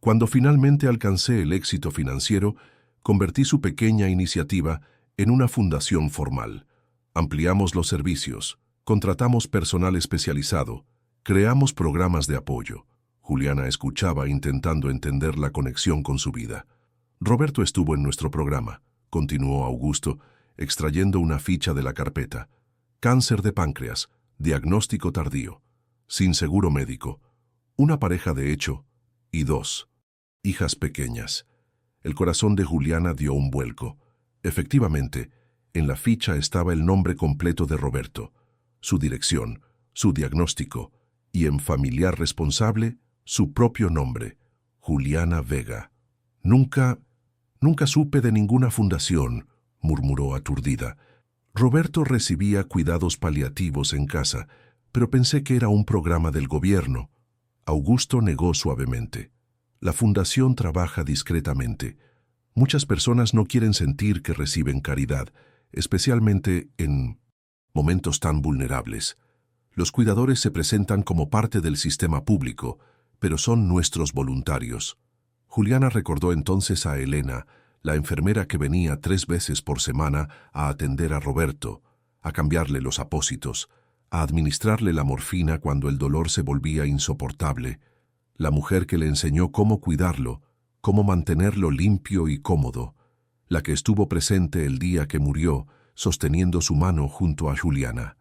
Cuando finalmente alcancé el éxito financiero, convertí su pequeña iniciativa en una fundación formal. Ampliamos los servicios, contratamos personal especializado, creamos programas de apoyo». Juliana escuchaba intentando entender la conexión con su vida. «Roberto estuvo en nuestro programa», continuó Augusto, extrayendo una ficha de la carpeta. «Cáncer de páncreas. diagnóstico tardío, sin seguro médico, una pareja de hecho y 2 hijas pequeñas. El corazón de Juliana dio un vuelco. Efectivamente, en la ficha estaba el nombre completo de Roberto, su dirección, su diagnóstico, y en familiar responsable, su propio nombre, Juliana Vega. Nunca supe de ninguna fundación, murmuró aturdida. Roberto recibía cuidados paliativos en casa, pero pensé que era un programa del gobierno. Augusto negó suavemente. La fundación trabaja discretamente. Muchas personas no quieren sentir que reciben caridad, especialmente en momentos tan vulnerables. Los cuidadores se presentan como parte del sistema público, pero son nuestros voluntarios. Juliana recordó entonces a Elena, la enfermera que venía 3 veces por semana a atender a Roberto, a cambiarle los apósitos, a administrarle la morfina cuando el dolor se volvía insoportable, la mujer que le enseñó cómo cuidarlo, cómo mantenerlo limpio y cómodo, la que estuvo presente el día que murió, sosteniendo su mano junto a Juliana.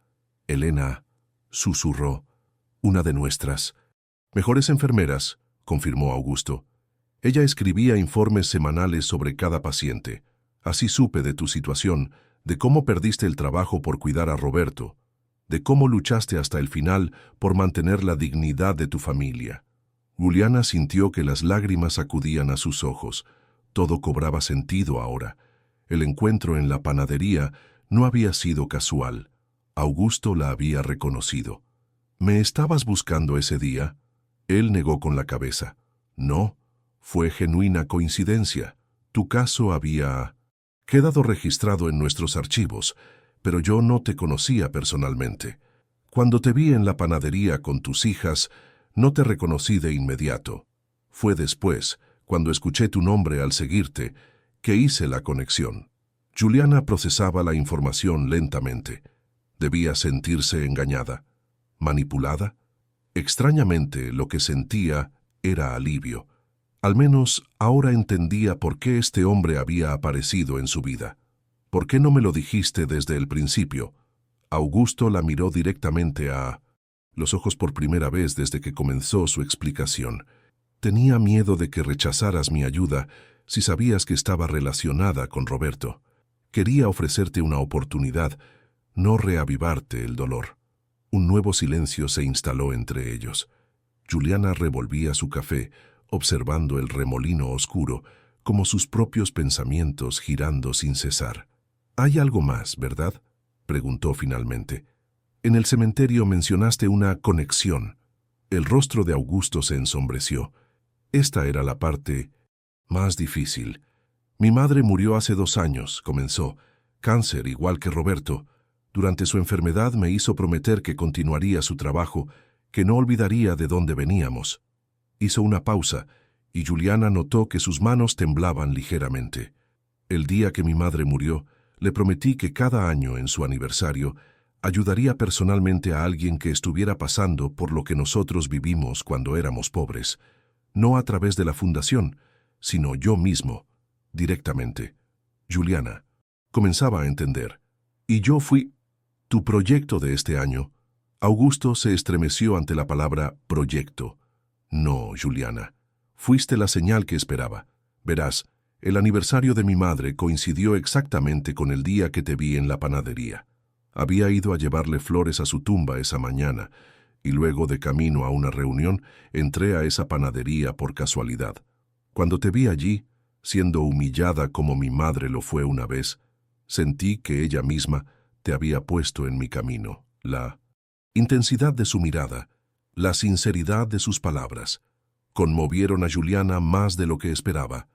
Elena, susurró, una de nuestras mejores enfermeras, confirmó Augusto. Ella escribía informes semanales sobre cada paciente. Así supe de tu situación, de cómo perdiste el trabajo por cuidar a Roberto, de cómo luchaste hasta el final por mantener la dignidad de tu familia. Juliana sintió que las lágrimas acudían a sus ojos. Todo cobraba sentido ahora. El encuentro en la panadería no había sido casual. Augusto la había reconocido. ¿Me estabas buscando ese día? Él negó con la cabeza. No, fue genuina coincidencia. Tu caso había quedado registrado en nuestros archivos, pero yo no te conocía personalmente. Cuando te vi en la panadería con tus hijas, no te reconocí de inmediato. Fue después, cuando escuché tu nombre al seguirte, que hice la conexión. Juliana procesaba la información lentamente. Debía sentirse engañada, manipulada. Extrañamente, lo que sentía era alivio. Al menos ahora entendía por qué este hombre había aparecido en su vida. ¿Por qué no me lo dijiste desde el principio? Augusto la miró directamente a los ojos por primera vez desde que comenzó su explicación. Tenía miedo de que rechazaras mi ayuda si sabías que estaba relacionada con Roberto. Quería ofrecerte una oportunidad, no reavivarte el dolor. Un nuevo silencio se instaló entre ellos. Juliana revolvía su café, observando el remolino oscuro, como sus propios pensamientos girando sin cesar. «¿Hay algo más, verdad?», preguntó finalmente. «En el cementerio mencionaste una conexión». El rostro de Augusto se ensombreció. Esta era la parte más difícil. «Mi madre murió hace 2 años», comenzó. «Cáncer, igual que Roberto. Durante su enfermedad me hizo prometer que continuaría su trabajo, que no olvidaría de dónde veníamos». Hizo una pausa, y Juliana notó que sus manos temblaban ligeramente. «El día que mi madre murió, le prometí que cada año, en su aniversario, ayudaría personalmente a alguien que estuviera pasando por lo que nosotros vivimos cuando éramos pobres. No a través de la fundación, sino yo mismo, directamente». Juliana comenzaba a entender. «Y yo fui tu proyecto de este año». Augusto se estremeció ante la palabra proyecto. «No, Juliana, fuiste la señal que esperaba. Verás, el aniversario de mi madre coincidió exactamente con el día que te vi en la panadería. Había ido a llevarle flores a su tumba esa mañana, y luego de camino a una reunión entré a esa panadería por casualidad. Cuando te vi allí, siendo humillada como mi madre lo fue una vez, sentí que ella misma te había puesto en mi camino. La intensidad de su mirada, la sinceridad de sus palabras, conmovieron a Juliana más de lo que esperaba.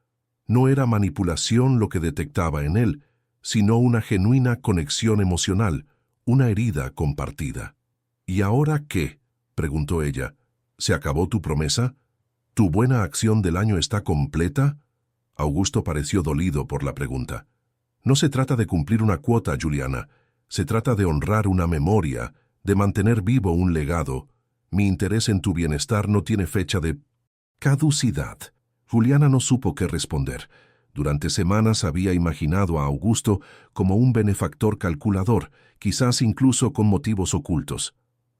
No era manipulación lo que detectaba en él, sino una genuina conexión emocional, una herida compartida. «¿Y ahora qué?», preguntó ella. «¿Se acabó tu promesa? ¿Tu buena acción del año está completa?». Augusto pareció dolido por la pregunta. «No se trata de cumplir una cuota, Juliana. Se trata de honrar una memoria, de mantener vivo un legado. Mi interés en tu bienestar no tiene fecha de caducidad». Juliana no supo qué responder. Durante semanas había imaginado a Augusto como un benefactor calculador, quizás incluso con motivos ocultos.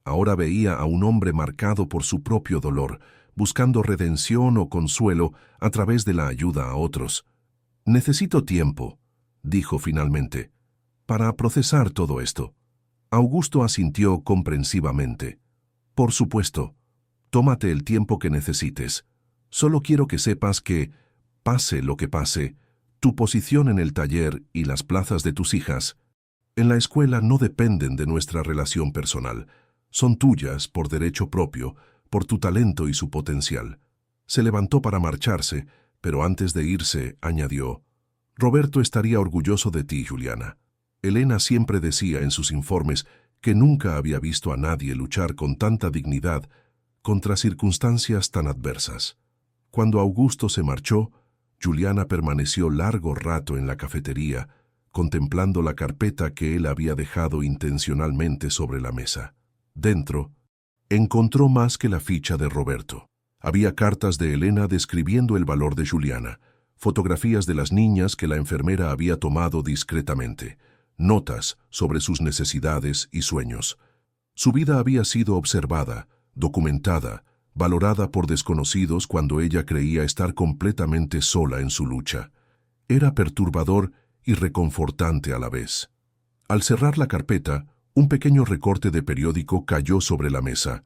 Ahora veía a un hombre marcado por su propio dolor, buscando redención o consuelo a través de la ayuda a otros. «Necesito tiempo», dijo finalmente, «para procesar todo esto». Augusto asintió comprensivamente. «Por supuesto, tómate el tiempo que necesites. Solo quiero que sepas que, pase lo que pase, tu posición en el taller y las plazas de tus hijas en la escuela no dependen de nuestra relación personal. Son tuyas por derecho propio, por tu talento y su potencial». Se levantó para marcharse, pero antes de irse, añadió: «Roberto estaría orgulloso de ti, Juliana». Elena siempre decía en sus informes que nunca había visto a nadie luchar con tanta dignidad contra circunstancias tan adversas. Cuando Augusto se marchó, Juliana permaneció largo rato en la cafetería, contemplando la carpeta que él había dejado intencionalmente sobre la mesa. Dentro, encontró más que la ficha de Roberto. Había cartas de Elena describiendo el valor de Juliana, fotografías de las niñas que la enfermera había tomado discretamente, notas sobre sus necesidades y sueños. Su vida había sido observada, documentada, valorada por desconocidos cuando ella creía estar completamente sola en su lucha. Era perturbador y reconfortante a la vez. Al cerrar la carpeta, un pequeño recorte de periódico cayó sobre la mesa.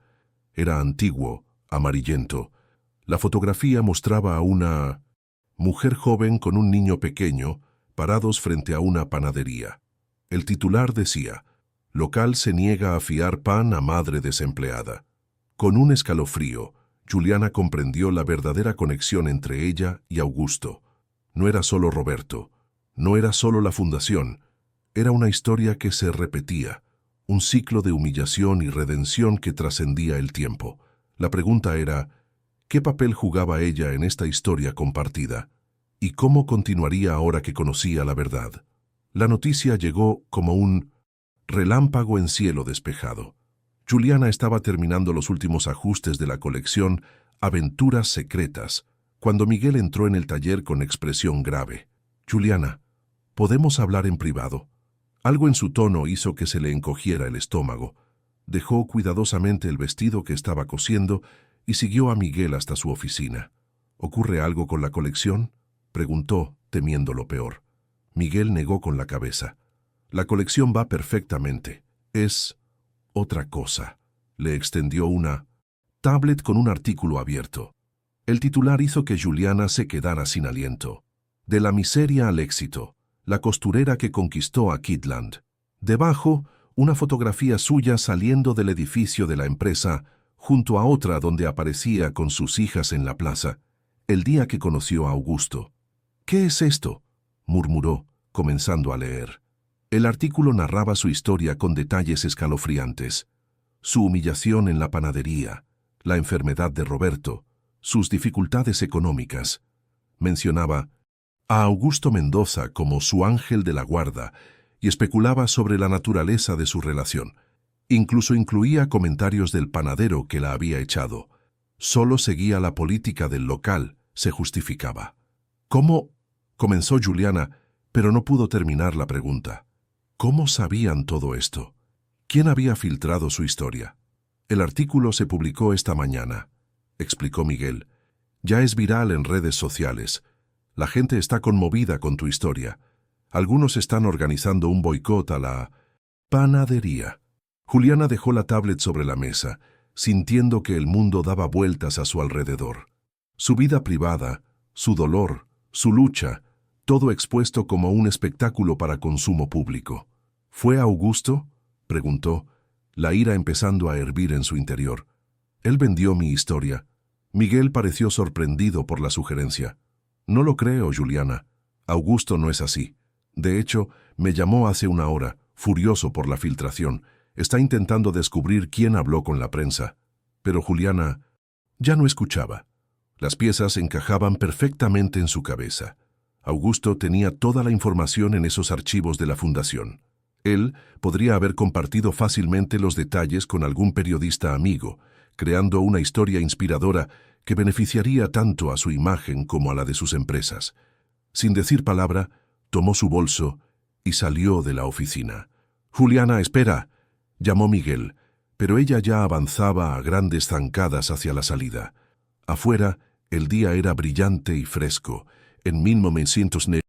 Era antiguo, amarillento. La fotografía mostraba a una mujer joven con un niño pequeño parados frente a una panadería. El titular decía: «Local se niega a fiar pan a madre desempleada». Con un escalofrío, Juliana comprendió la verdadera conexión entre ella y Augusto. No era solo Roberto, no era solo la fundación, era una historia que se repetía, un ciclo de humillación y redención que trascendía el tiempo. La pregunta era: ¿qué papel jugaba ella en esta historia compartida? ¿Y cómo continuaría ahora que conocía la verdad? La noticia llegó como un relámpago en cielo despejado. Juliana estaba terminando los últimos ajustes de la colección Aventuras Secretas, cuando Miguel entró en el taller con expresión grave. «Juliana, ¿podemos hablar en privado?». Algo en su tono hizo que se le encogiera el estómago. Dejó cuidadosamente el vestido que estaba cosiendo y siguió a Miguel hasta su oficina. «¿Ocurre algo con la colección?», preguntó, temiendo lo peor. Miguel negó con la cabeza. «La colección va perfectamente. Es otra cosa». Le extendió una tablet con un artículo abierto. El titular hizo que Juliana se quedara sin aliento. «De la miseria al éxito, la costurera que conquistó a Kidland». Debajo, una fotografía suya saliendo del edificio de la empresa, junto a otra donde aparecía con sus hijas en la plaza, el día que conoció a Augusto. «¿Qué es esto?», murmuró, comenzando a leer. El artículo narraba su historia con detalles escalofriantes. Su humillación en la panadería, la enfermedad de Roberto, sus dificultades económicas. Mencionaba a Augusto Mendoza como su ángel de la guarda y especulaba sobre la naturaleza de su relación. Incluso incluía comentarios del panadero que la había echado. Solo seguía la política del local, se justificaba. «¿Cómo?», comenzó Juliana, pero no pudo terminar la pregunta. ¿Cómo sabían todo esto? ¿Quién había filtrado su historia? «El artículo se publicó esta mañana», explicó Miguel. «Ya es viral en redes sociales. La gente está conmovida con tu historia. Algunos están organizando un boicot a la panadería». Juliana dejó la tablet sobre la mesa, sintiendo que el mundo daba vueltas a su alrededor. Su vida privada, su dolor, su lucha, todo expuesto como un espectáculo para consumo público. «¿Fue Augusto?», preguntó, la ira empezando a hervir en su interior. «Él vendió mi historia». Miguel pareció sorprendido por la sugerencia. «No lo creo, Juliana. Augusto no es así. De hecho, me llamó hace una hora, furioso por la filtración. Está intentando descubrir quién habló con la prensa». Pero Juliana ya no escuchaba. Las piezas encajaban perfectamente en su cabeza. Augusto tenía toda la información en esos archivos de la fundación. Él podría haber compartido fácilmente los detalles con algún periodista amigo, creando una historia inspiradora que beneficiaría tanto a su imagen como a la de sus empresas. Sin decir palabra, tomó su bolso y salió de la oficina. «Juliana, espera», llamó Miguel, pero ella ya avanzaba a grandes zancadas hacia la salida. Afuera, el día era brillante y fresco, en 1909.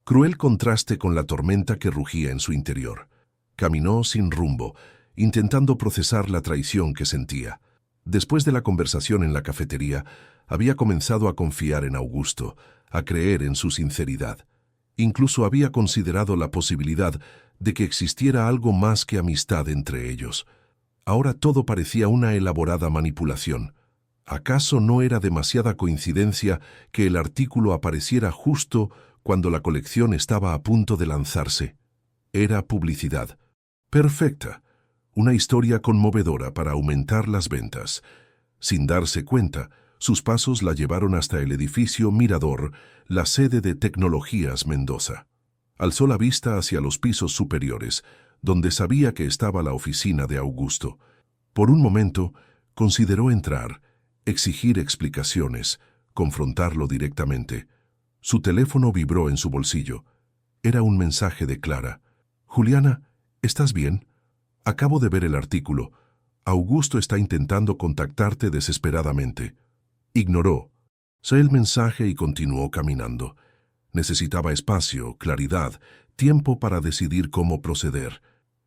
Cruel contraste con la tormenta que rugía en su interior. Caminó sin rumbo, intentando procesar la traición que sentía. Después de la conversación en la cafetería, había comenzado a confiar en Augusto, a creer en su sinceridad. Incluso había considerado la posibilidad de que existiera algo más que amistad entre ellos. Ahora todo parecía una elaborada manipulación. ¿Acaso no era demasiada coincidencia que el artículo apareciera justo cuando la colección estaba a punto de lanzarse? Era publicidad. Perfecta. Una historia conmovedora para aumentar las ventas. Sin darse cuenta, sus pasos la llevaron hasta el edificio Mirador, la sede de Tecnologías Mendoza. Alzó la vista hacia los pisos superiores, donde sabía que estaba la oficina de Augusto. Por un momento, consideró entrar, exigir explicaciones, confrontarlo directamente. Su teléfono vibró en su bolsillo. Era un mensaje de Clara. «Juliana, ¿estás bien? Acabo de ver el artículo. Augusto está intentando contactarte desesperadamente». Ignoró. Sé el mensaje y continuó caminando. Necesitaba espacio, claridad, tiempo para decidir cómo proceder.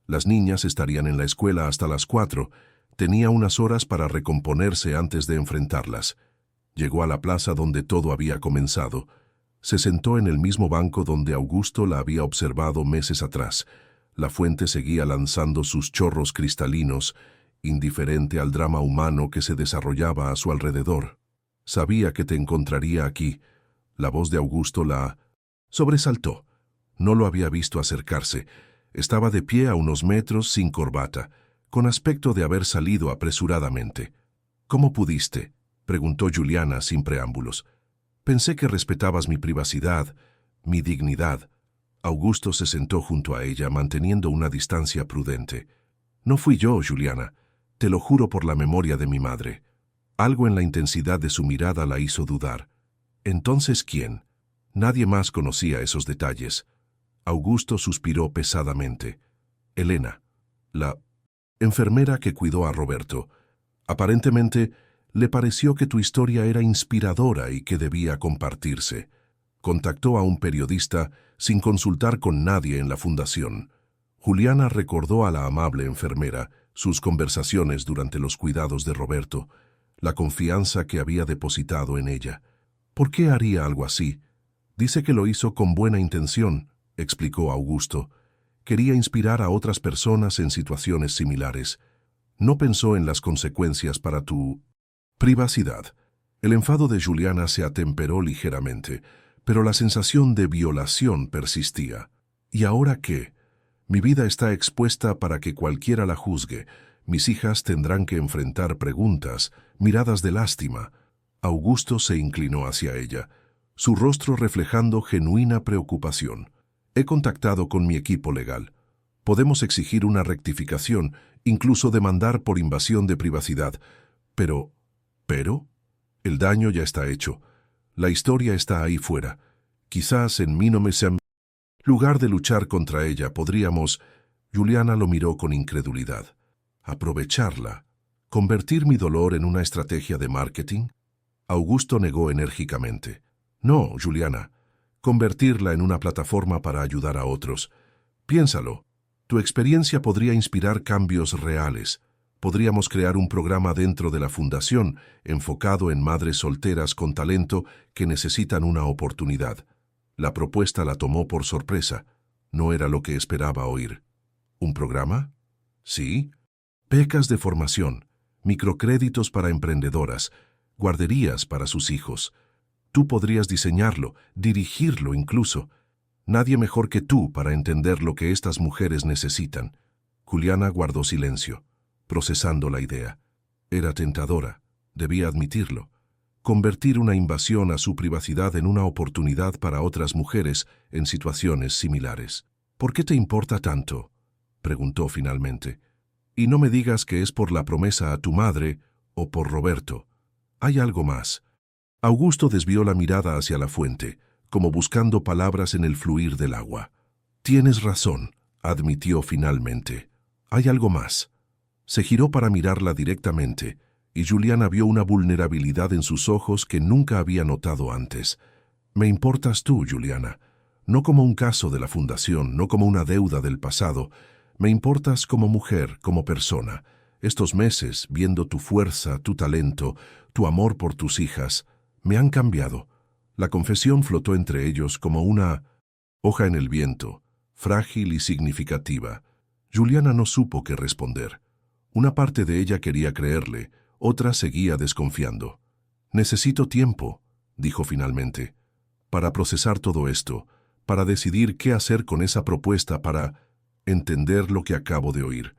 Las niñas estarían en la escuela hasta las 4. Tenía unas horas para recomponerse antes de enfrentarlas. Llegó a la plaza donde todo había comenzado. Se sentó en el mismo banco donde Augusto la había observado meses atrás. La fuente seguía lanzando sus chorros cristalinos, indiferente al drama humano que se desarrollaba a su alrededor. «Sabía que te encontraría aquí». La voz de Augusto la sobresaltó. No lo había visto acercarse. Estaba de pie a unos metros sin corbata, con aspecto de haber salido apresuradamente. «¿Cómo pudiste?», preguntó Juliana sin preámbulos. «Pensé que respetabas mi privacidad, mi dignidad». Augusto se sentó junto a ella, manteniendo una distancia prudente. «No fui yo, Juliana. Te lo juro por la memoria de mi madre». Algo en la intensidad de su mirada la hizo dudar. «¿Entonces quién?». Nadie más conocía esos detalles. Augusto suspiró pesadamente. «Elena, la enfermera que cuidó a Roberto. Aparentemente, le pareció que tu historia era inspiradora y que debía compartirse. Contactó a un periodista sin consultar con nadie en la fundación». Juliana recordó a la amable enfermera, sus conversaciones durante los cuidados de Roberto, la confianza que había depositado en ella. «¿Por qué haría algo así?». «Dice que lo hizo con buena intención», explicó Augusto. «Quería inspirar a otras personas en situaciones similares. No pensó en las consecuencias para tu privacidad». El enfado de Juliana se atemperó ligeramente, pero la sensación de violación persistía. «¿Y ahora qué? Mi vida está expuesta para que cualquiera la juzgue. Mis hijas tendrán que enfrentar preguntas, miradas de lástima». Augusto se inclinó hacia ella, su rostro reflejando genuina preocupación. «He contactado con mi equipo legal. Podemos exigir una rectificación, incluso demandar por invasión de privacidad. Pero, el daño ya está hecho. La historia está ahí fuera. Quizás en lugar de luchar contra ella, podríamos...». Juliana lo miró con incredulidad. «¿Aprovecharla? ¿Convertir mi dolor en una estrategia de marketing?». Augusto negó enérgicamente. «No, Juliana. Convertirla en una plataforma para ayudar a otros. Piénsalo. Tu experiencia podría inspirar cambios reales. Podríamos crear un programa dentro de la fundación enfocado en madres solteras con talento que necesitan una oportunidad». La propuesta la tomó por sorpresa. No era lo que esperaba oír. «¿Un programa?». «Sí. Becas de formación, microcréditos para emprendedoras, guarderías para sus hijos. Tú podrías diseñarlo, dirigirlo incluso. Nadie mejor que tú para entender lo que estas mujeres necesitan». Juliana guardó silencio, procesando la idea. Era tentadora, debía admitirlo. Convertir una invasión a su privacidad en una oportunidad para otras mujeres en situaciones similares. «¿Por qué te importa tanto?», preguntó finalmente. «Y no me digas que es por la promesa a tu madre o por Roberto. Hay algo más». Augusto desvió la mirada hacia la fuente, como buscando palabras en el fluir del agua. «Tienes razón», admitió finalmente. «Hay algo más». Se giró para mirarla directamente, y Juliana vio una vulnerabilidad en sus ojos que nunca había notado antes. Me importas tú, Juliana. No como un caso de la fundación, no como una deuda del pasado. Me importas como mujer, como persona. Estos meses, viendo tu fuerza, tu talento, tu amor por tus hijas, me han cambiado. La confesión flotó entre ellos como una hoja en el viento, frágil y significativa. Juliana no supo qué responder. Una parte de ella quería creerle, otra seguía desconfiando. Necesito tiempo, dijo finalmente, para procesar todo esto, para decidir qué hacer con esa propuesta, para entender lo que acabo de oír.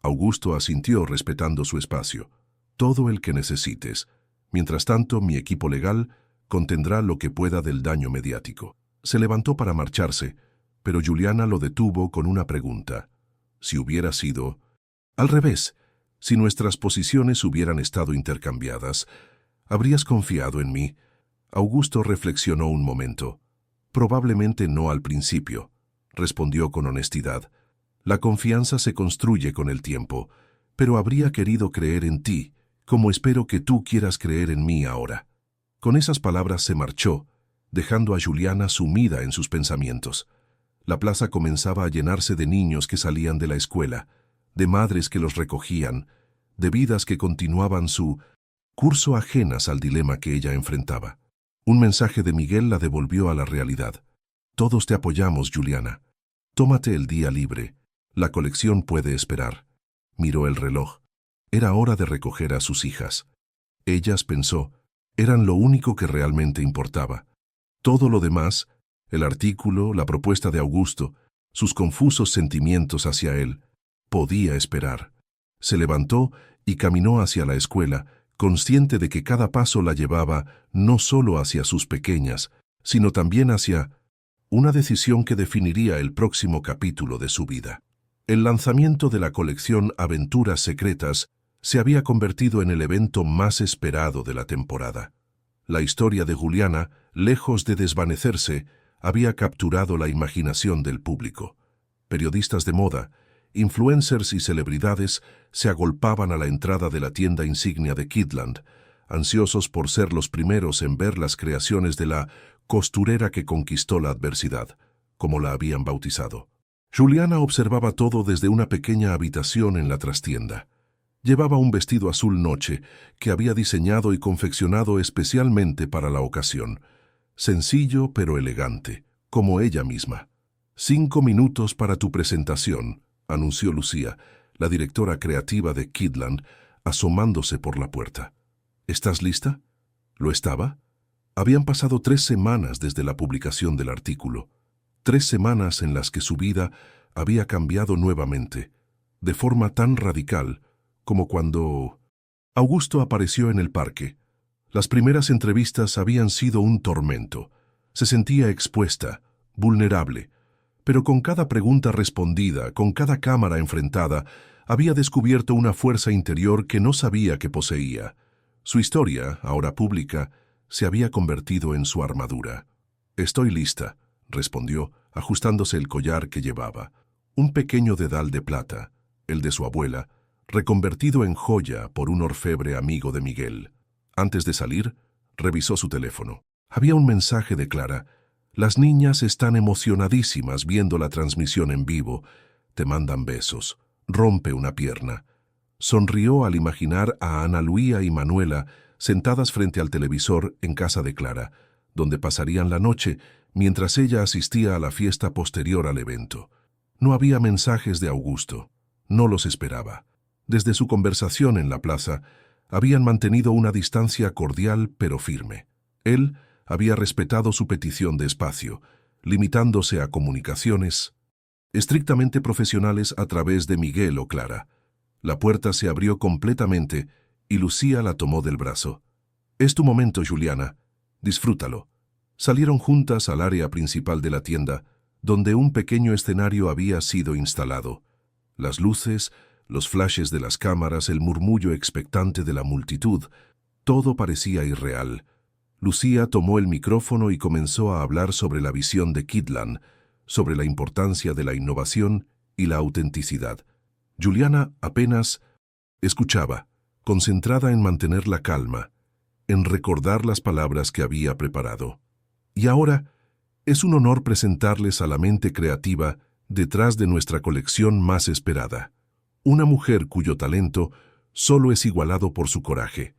Augusto asintió respetando su espacio. Todo el que necesites. Mientras tanto, mi equipo legal contendrá lo que pueda del daño mediático. Se levantó para marcharse, pero Juliana lo detuvo con una pregunta. Si hubiera sido al revés, si nuestras posiciones hubieran estado intercambiadas, ¿habrías confiado en mí? Augusto reflexionó un momento. Probablemente no al principio, respondió con honestidad. La confianza se construye con el tiempo, pero habría querido creer en ti, como espero que tú quieras creer en mí ahora. Con esas palabras se marchó, dejando a Juliana sumida en sus pensamientos. La plaza comenzaba a llenarse de niños que salían de la escuela, de madres que los recogían, de vidas que continuaban su curso ajenas al dilema que ella enfrentaba. Un mensaje de Miguel la devolvió a la realidad. Todos te apoyamos, Juliana. Tómate el día libre. La colección puede esperar. Miró el reloj. Era hora de recoger a sus hijas. Ellas, pensó, eran lo único que realmente importaba. Todo lo demás, el artículo, la propuesta de Augusto, sus confusos sentimientos hacia él, podía esperar. Se levantó y caminó hacia la escuela, consciente de que cada paso la llevaba no solo hacia sus pequeñas, sino también hacia una decisión que definiría el próximo capítulo de su vida. El lanzamiento de la colección Aventuras Secretas se había convertido en el evento más esperado de la temporada. La historia de Juliana, lejos de desvanecerse, había capturado la imaginación del público. Periodistas de moda, influencers y celebridades se agolpaban a la entrada de la tienda insignia de Kidland, ansiosos por ser los primeros en ver las creaciones de la costurera que conquistó la adversidad, como la habían bautizado. Juliana observaba todo desde una pequeña habitación en la trastienda. Llevaba un vestido azul noche que había diseñado y confeccionado especialmente para la ocasión. Sencillo pero elegante, como ella misma. 5 minutos para tu presentación, anunció Lucía, la directora creativa de Kidland, asomándose por la puerta. ¿Estás lista? ¿Lo estaba? Habían pasado 3 semanas desde la publicación del artículo. 3 semanas en las que su vida había cambiado nuevamente, de forma tan radical como cuando Augusto apareció en el parque. Las primeras entrevistas habían sido un tormento. Se sentía expuesta, vulnerable, pero con cada pregunta respondida, con cada cámara enfrentada, había descubierto una fuerza interior que no sabía que poseía. Su historia, ahora pública, se había convertido en su armadura. «Estoy lista», respondió, ajustándose el collar que llevaba. Un pequeño dedal de plata, el de su abuela, reconvertido en joya por un orfebre amigo de Miguel. Antes de salir, revisó su teléfono. Había un mensaje de Clara. «Las niñas están emocionadísimas viendo la transmisión en vivo. Te mandan besos. Rompe una pierna». Sonrió al imaginar a Ana Luía y Manuela sentadas frente al televisor en casa de Clara, donde pasarían la noche mientras ella asistía a la fiesta posterior al evento. No había mensajes de Augusto. No los esperaba. Desde su conversación en la plaza, habían mantenido una distancia cordial pero firme. Él había respetado su petición de espacio, limitándose a comunicaciones estrictamente profesionales a través de Miguel o Clara. La puerta se abrió completamente y Lucía la tomó del brazo. «Es tu momento, Juliana. Disfrútalo». Salieron juntas al área principal de la tienda, donde un pequeño escenario había sido instalado. Las luces, los flashes de las cámaras, el murmullo expectante de la multitud, todo parecía irreal. Lucía tomó el micrófono y comenzó a hablar sobre la visión de Kidland, sobre la importancia de la innovación y la autenticidad. Juliana apenas Escuchaba, concentrada en mantener la calma, en recordar las palabras que había preparado. Y ahora es un honor presentarles a la mente creativa detrás de nuestra colección más esperada. Una mujer cuyo talento solo es igualado por su coraje.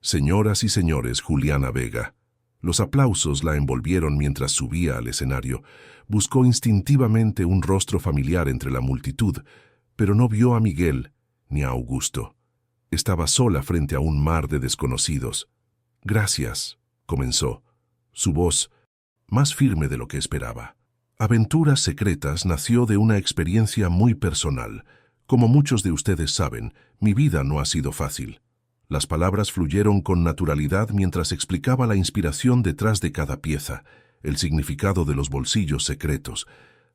Señoras y señores, Juliana Vega. Los aplausos la envolvieron mientras subía al escenario. Buscó instintivamente un rostro familiar entre la multitud, pero no vio a Miguel ni a Augusto. Estaba sola frente a un mar de desconocidos. «Gracias», comenzó, su voz más firme de lo que esperaba. Aventuras Secretas nació de una experiencia muy personal. Como muchos de ustedes saben, mi vida no ha sido fácil. Las palabras fluyeron con naturalidad mientras explicaba la inspiración detrás de cada pieza, el significado de los bolsillos secretos,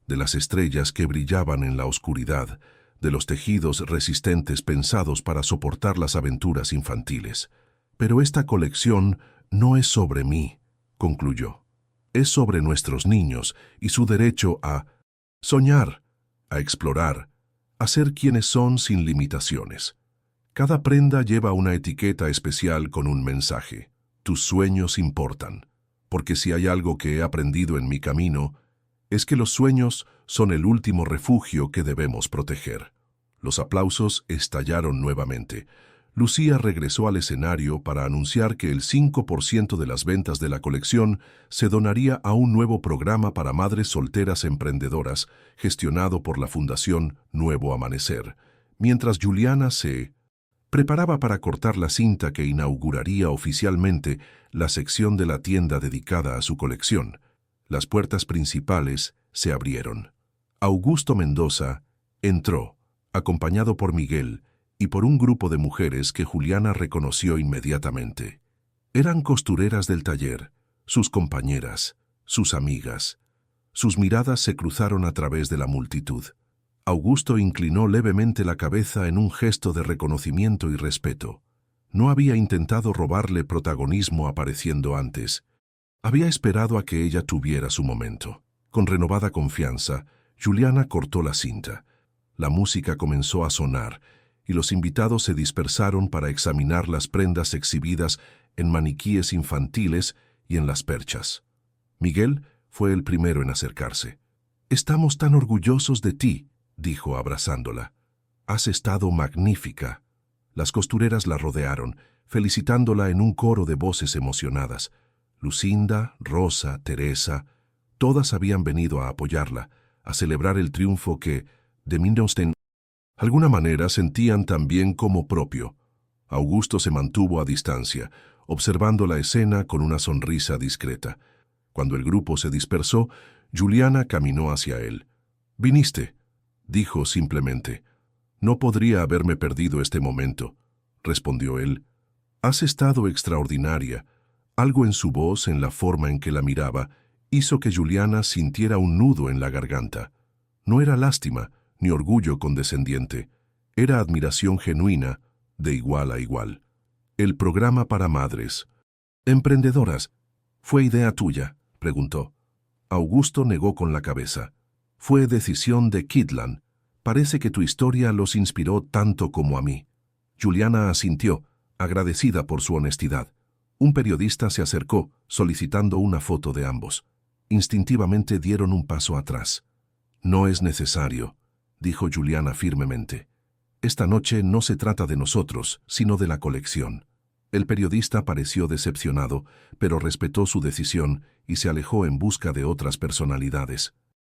de las estrellas que brillaban en la oscuridad, de los tejidos resistentes pensados para soportar las aventuras infantiles. Pero esta colección no es sobre mí, concluyó. Es sobre nuestros niños y su derecho a soñar, a explorar, a ser quienes son sin limitaciones. Cada prenda lleva una etiqueta especial con un mensaje. Tus sueños importan, porque si hay algo que he aprendido en mi camino, es que los sueños son el último refugio que debemos proteger. Los aplausos estallaron nuevamente. Lucía regresó al escenario para anunciar que el 5% de las ventas de la colección se donaría a un nuevo programa para madres solteras emprendedoras, gestionado por la Fundación Nuevo Amanecer, mientras Juliana se preparaba para cortar la cinta que inauguraría oficialmente la sección de la tienda dedicada a su colección. Las puertas principales se abrieron. Augusto Mendoza entró, acompañado por Miguel y por un grupo de mujeres que Juliana reconoció inmediatamente. Eran costureras del taller, sus compañeras, sus amigas. Sus miradas se cruzaron a través de la multitud. Augusto inclinó levemente la cabeza en un gesto de reconocimiento y respeto. No había intentado robarle protagonismo apareciendo antes. Había esperado a que ella tuviera su momento. Con renovada confianza, Juliana cortó la cinta. La música comenzó a sonar y los invitados se dispersaron para examinar las prendas exhibidas en maniquíes infantiles y en las perchas. Miguel fue el primero en acercarse. «Estamos tan orgullosos de ti», dijo abrazándola. «Has estado magnífica». Las costureras la rodearon, felicitándola en un coro de voces emocionadas. Lucinda, Rosa, Teresa, todas habían venido a apoyarla, a celebrar el triunfo que, de Mindosten, alguna manera sentían también como propio. Augusto se mantuvo a distancia, observando la escena con una sonrisa discreta. Cuando el grupo se dispersó, Juliana caminó hacia él. «Viniste», dijo simplemente. «No podría haberme perdido este momento», respondió él. «Has estado extraordinaria». Algo en su voz, en la forma en que la miraba, hizo que Juliana sintiera un nudo en la garganta. No era lástima, ni orgullo condescendiente. Era admiración genuina, de igual a igual. El programa para madres emprendedoras. ¿Fue idea tuya?, preguntó. Augusto negó con la cabeza. «Fue decisión de Kidland. Parece que tu historia los inspiró tanto como a mí». Juliana asintió, agradecida por su honestidad. Un periodista se acercó, solicitando una foto de ambos. Instintivamente dieron un paso atrás. «No es necesario», dijo Juliana firmemente. «Esta noche no se trata de nosotros, sino de la colección». El periodista pareció decepcionado, pero respetó su decisión y se alejó en busca de otras personalidades.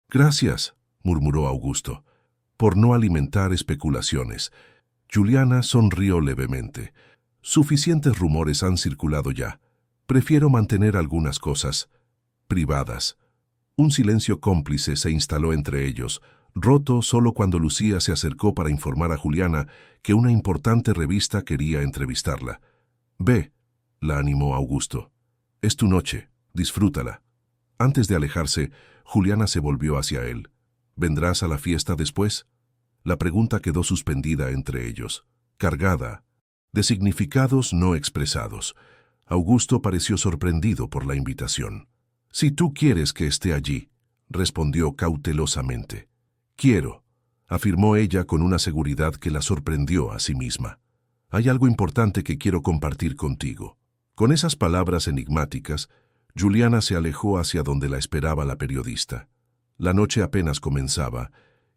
«Gracias», murmuró Augusto, «por no alimentar especulaciones». Juliana sonrió levemente. «Suficientes rumores han circulado ya. Prefiero mantener algunas cosas privadas». Un silencio cómplice se instaló entre ellos, roto solo cuando Lucía se acercó para informar a Juliana que una importante revista quería entrevistarla. «Ve», la animó Augusto. «Es tu noche, disfrútala». Antes de alejarse, Juliana se volvió hacia él. «¿Vendrás a la fiesta después?». La pregunta quedó suspendida entre ellos, cargada de significados no expresados. Augusto pareció sorprendido por la invitación. «Si tú quieres que esté allí», respondió cautelosamente. «Quiero», afirmó ella con una seguridad que la sorprendió a sí misma. Hay algo importante que quiero compartir contigo. Con esas palabras enigmáticas, Juliana se alejó hacia donde la esperaba la periodista. La noche apenas comenzaba,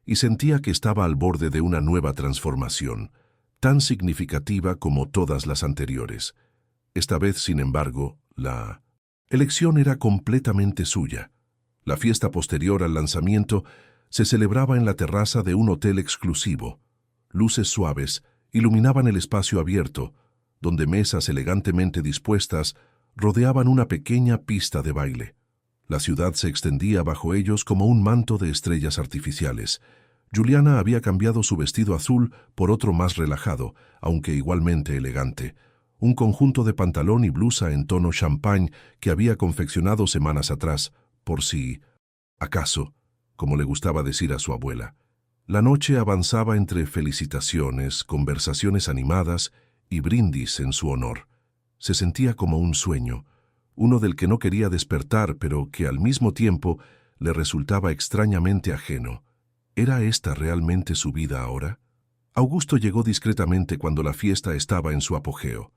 y sentía que estaba al borde de una nueva transformación, tan significativa como todas las anteriores. Esta vez, sin embargo, la elección era completamente suya. La fiesta posterior al lanzamiento se celebraba en la terraza de un hotel exclusivo. Luces suaves iluminaban el espacio abierto, donde mesas elegantemente dispuestas rodeaban una pequeña pista de baile. La ciudad se extendía bajo ellos como un manto de estrellas artificiales. Juliana había cambiado su vestido azul por otro más relajado, aunque igualmente elegante, un conjunto de pantalón y blusa en tono champagne que había confeccionado semanas atrás, por si acaso, como le gustaba decir a su abuela. La noche avanzaba entre felicitaciones, conversaciones animadas y brindis en su honor. Se sentía como un sueño, uno del que no quería despertar, pero que al mismo tiempo le resultaba extrañamente ajeno. ¿Era esta realmente su vida ahora? Augusto llegó discretamente cuando la fiesta estaba en su apogeo.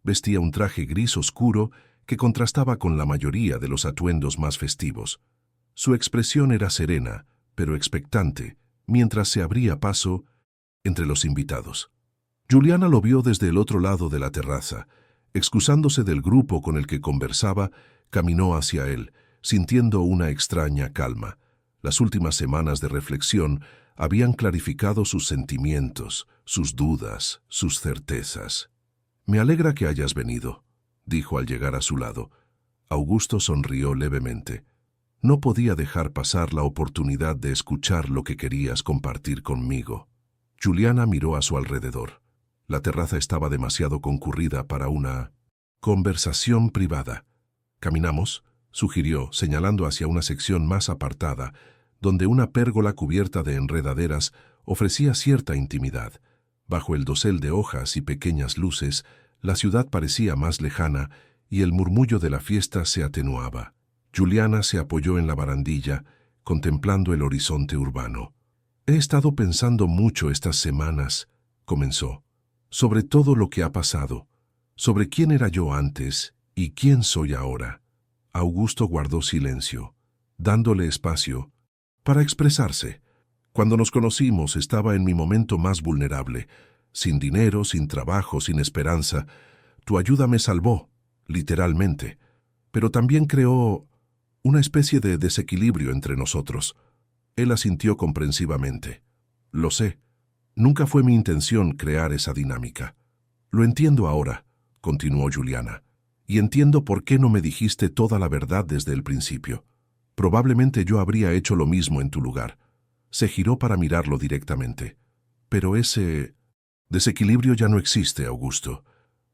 Vestía un traje gris oscuro que contrastaba con la mayoría de los atuendos más festivos. Su expresión era serena, pero expectante, mientras se abría paso entre los invitados. Juliana lo vio desde el otro lado de la terraza. Excusándose del grupo con el que conversaba, caminó hacia él, sintiendo una extraña calma. Las últimas semanas de reflexión habían clarificado sus sentimientos, sus dudas, sus certezas. «Me alegra que hayas venido», dijo al llegar a su lado. Augusto sonrió levemente. «No podía dejar pasar la oportunidad de escuchar lo que querías compartir conmigo». Juliana miró a su alrededor. La terraza estaba demasiado concurrida para una conversación privada. «¿Caminamos?», sugirió, señalando hacia una sección más apartada, donde una pérgola cubierta de enredaderas ofrecía cierta intimidad. Bajo el dosel de hojas y pequeñas luces, la ciudad parecía más lejana y el murmullo de la fiesta se atenuaba. Juliana se apoyó en la barandilla, contemplando el horizonte urbano. «He estado pensando mucho estas semanas», comenzó, «sobre todo lo que ha pasado, sobre quién era yo antes y quién soy ahora». Augusto guardó silencio, dándole espacio para expresarse. «Cuando nos conocimos estaba en mi momento más vulnerable, sin dinero, sin trabajo, sin esperanza. Tu ayuda me salvó, literalmente, pero también creó una especie de desequilibrio entre nosotros». Él asintió comprensivamente. «Lo sé. Nunca fue mi intención crear esa dinámica». «Lo entiendo ahora», continuó Juliana, «y entiendo por qué no me dijiste toda la verdad desde el principio. Probablemente yo habría hecho lo mismo en tu lugar». Se giró para mirarlo directamente. «Pero ese desequilibrio ya no existe, Augusto.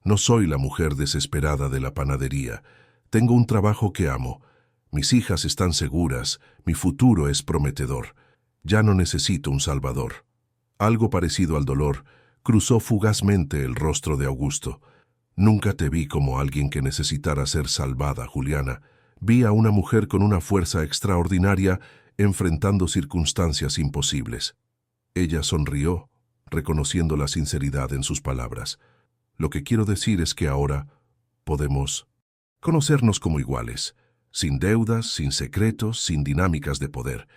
No soy la mujer desesperada de la panadería. Tengo un trabajo que amo. Mis hijas están seguras, mi futuro es prometedor. Ya no necesito un salvador». Algo parecido al dolor cruzó fugazmente el rostro de Augusto. «Nunca te vi como alguien que necesitara ser salvada, Juliana. Vi a una mujer con una fuerza extraordinaria enfrentando circunstancias imposibles». Ella sonrió, reconociendo la sinceridad en sus palabras. «Lo que quiero decir es que ahora podemos conocernos como iguales, sin deudas, sin secretos, sin dinámicas de poder.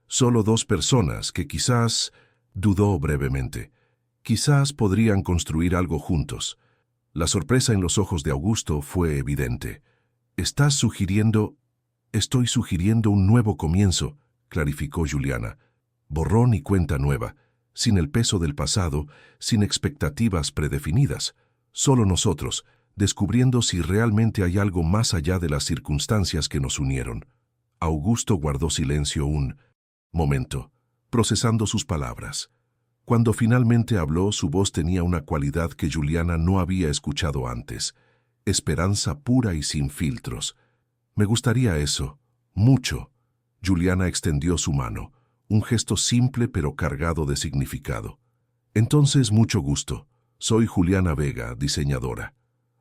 Solo dos personas que quizás», dudó brevemente, «quizás podrían construir algo juntos». La sorpresa en los ojos de Augusto fue evidente. «¿Estás sugiriendo...?» «Estoy sugiriendo un nuevo comienzo», clarificó Juliana. «Borrón y cuenta nueva, sin el peso del pasado, sin expectativas predefinidas. Solo nosotros, descubriendo si realmente hay algo más allá de las circunstancias que nos unieron». Augusto guardó silencio un momento, procesando sus palabras. Cuando finalmente habló, su voz tenía una cualidad que Juliana no había escuchado antes: esperanza pura y sin filtros. «Me gustaría eso, mucho». Juliana extendió su mano, un gesto simple pero cargado de significado. «Entonces, mucho gusto. Soy Juliana Vega, diseñadora».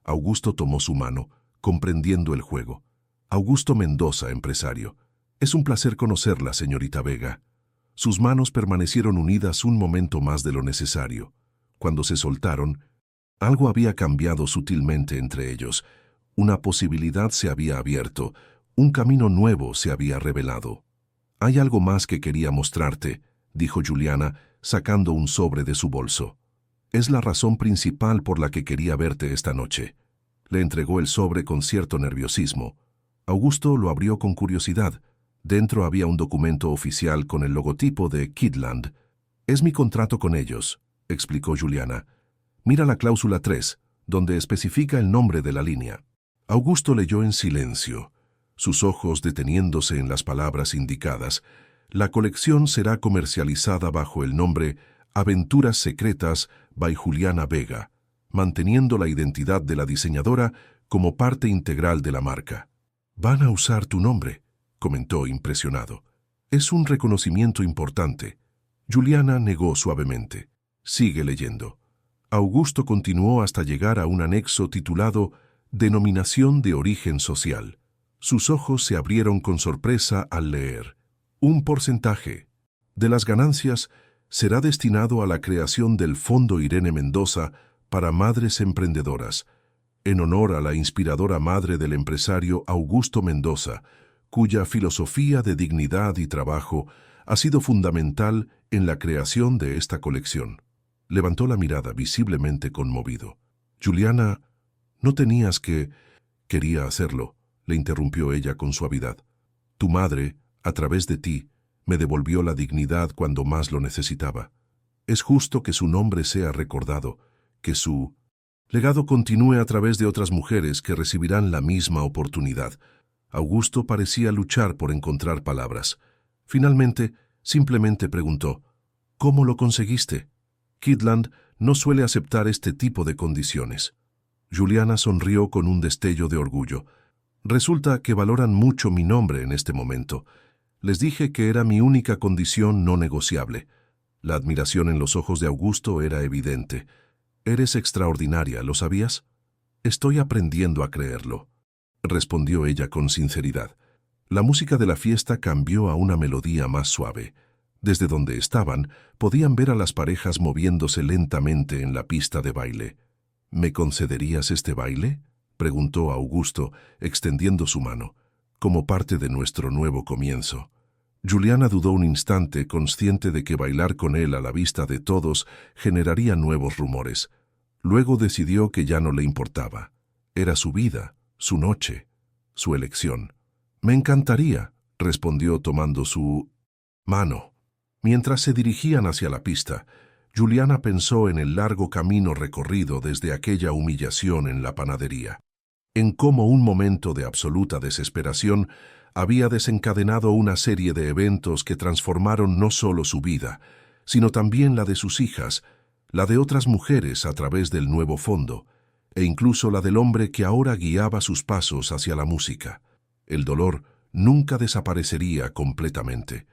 Augusto tomó su mano, comprendiendo el juego. «Augusto Mendoza, empresario. Es un placer conocerla, señorita Vega». Sus manos permanecieron unidas un momento más de lo necesario. Cuando se soltaron, Algo había cambiado sutilmente entre ellos. Una posibilidad se había abierto, un camino nuevo se había revelado. «Hay algo más que quería mostrarte», dijo Juliana, sacando un sobre de su bolso. «Es la razón principal por la que quería verte esta noche». Le entregó el sobre con cierto nerviosismo. Augusto lo abrió con curiosidad. Dentro había un documento oficial con el logotipo de Kidland. «Es mi contrato con ellos», explicó Juliana. «Mira la cláusula 3, donde especifica el nombre de la línea». Augusto leyó en silencio, sus ojos deteniéndose en las palabras indicadas. La colección será comercializada bajo el nombre Aventuras Secretas by Juliana Vega, manteniendo la identidad de la diseñadora como parte integral de la marca. «Van a usar tu nombre», comentó impresionado. «Es un reconocimiento importante». Juliana negó suavemente. «Sigue leyendo». Augusto continuó hasta llegar a un anexo titulado Denominación de origen social. Sus ojos se abrieron con sorpresa al leer. Un porcentaje de las ganancias será destinado a la creación del Fondo Irene Mendoza para Madres Emprendedoras, en honor a la inspiradora madre del empresario Augusto Mendoza, cuya filosofía de dignidad y trabajo ha sido fundamental en la creación de esta colección. Levantó la mirada visiblemente conmovido. «Juliana, no tenías que...» «Quería hacerlo», le interrumpió ella con suavidad. «Tu madre, a través de ti, me devolvió la dignidad cuando más lo necesitaba. Es justo que su nombre sea recordado, que su legado continúe a través de otras mujeres que recibirán la misma oportunidad». Augusto parecía luchar por encontrar palabras. Finalmente, simplemente preguntó, «¿Cómo lo conseguiste?» «Kidland no suele aceptar este tipo de condiciones». Juliana sonrió con un destello de orgullo. «Resulta que valoran mucho mi nombre en este momento. Les dije que era mi única condición no negociable». La admiración en los ojos de Augusto era evidente. «Eres extraordinaria, ¿lo sabías?» «Estoy aprendiendo a creerlo», respondió ella con sinceridad. La música de la fiesta cambió a una melodía más suave. Desde donde estaban, podían ver a las parejas moviéndose lentamente en la pista de baile. «¿Me concederías este baile?», preguntó Augusto, extendiendo su mano, «como parte de nuestro nuevo comienzo». Juliana dudó un instante, consciente de que bailar con él a la vista de todos generaría nuevos rumores. Luego decidió que ya no le importaba. Era su vida, su noche, su elección. «Me encantaría», respondió tomando su mano. Mientras se dirigían hacia la pista, Juliana pensó en el largo camino recorrido desde aquella humillación en la panadería, en cómo un momento de absoluta desesperación había desencadenado una serie de eventos que transformaron no solo su vida, sino también la de sus hijas, la de otras mujeres a través del nuevo fondo, e incluso la del hombre que ahora guiaba sus pasos hacia la música. El dolor nunca desaparecería completamente.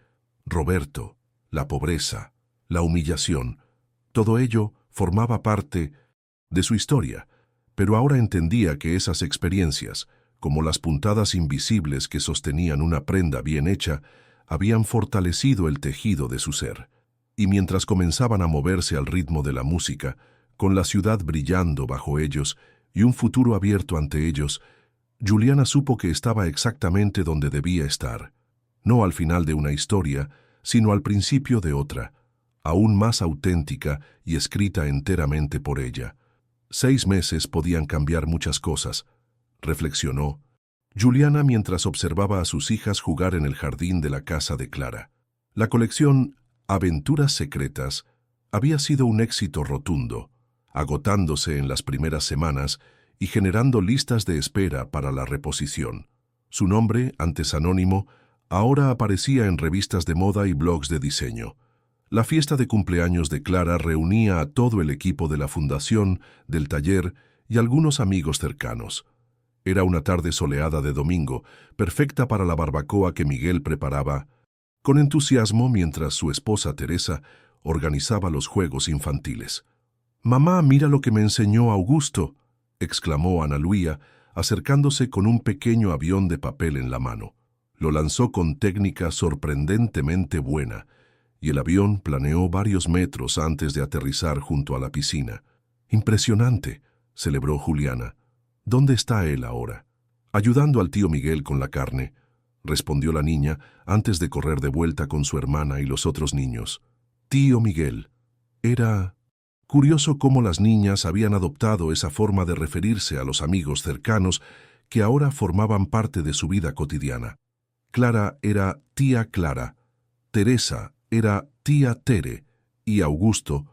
Roberto, la pobreza, la humillación, todo ello formaba parte de su historia, pero ahora entendía que esas experiencias, como las puntadas invisibles que sostenían una prenda bien hecha, habían fortalecido el tejido de su ser. Y mientras comenzaban a moverse al ritmo de la música, con la ciudad brillando bajo ellos y un futuro abierto ante ellos, Juliana supo que estaba exactamente donde debía estar, no al final de una historia, sino al principio de otra, aún más auténtica y escrita enteramente por ella. 6 meses podían cambiar muchas cosas, reflexionó Juliana mientras observaba a sus hijas jugar en el jardín de la casa de Clara. La colección Aventuras Secretas había sido un éxito rotundo, agotándose en las primeras semanas y generando listas de espera para la reposición. Su nombre, antes anónimo, ahora aparecía en revistas de moda y blogs de diseño. La fiesta de cumpleaños de Clara reunía a todo el equipo de la fundación, del taller y algunos amigos cercanos. Era una tarde soleada de domingo, perfecta para la barbacoa que Miguel preparaba con entusiasmo mientras su esposa Teresa organizaba los juegos infantiles. «Mamá, mira lo que me enseñó Augusto», exclamó Ana Luía, acercándose con un pequeño avión de papel en la mano. Lo lanzó con técnica sorprendentemente buena, y el avión planeó varios metros antes de aterrizar junto a la piscina. Impresionante, celebró Juliana. ¿Dónde está él ahora? Ayudando al tío Miguel con la carne, respondió la niña antes de correr de vuelta con su hermana y los otros niños. Tío Miguel. Era curioso cómo las niñas habían adoptado esa forma de referirse a los amigos cercanos que ahora formaban parte de su vida cotidiana. Clara era tía Clara, Teresa era tía Tere y Augusto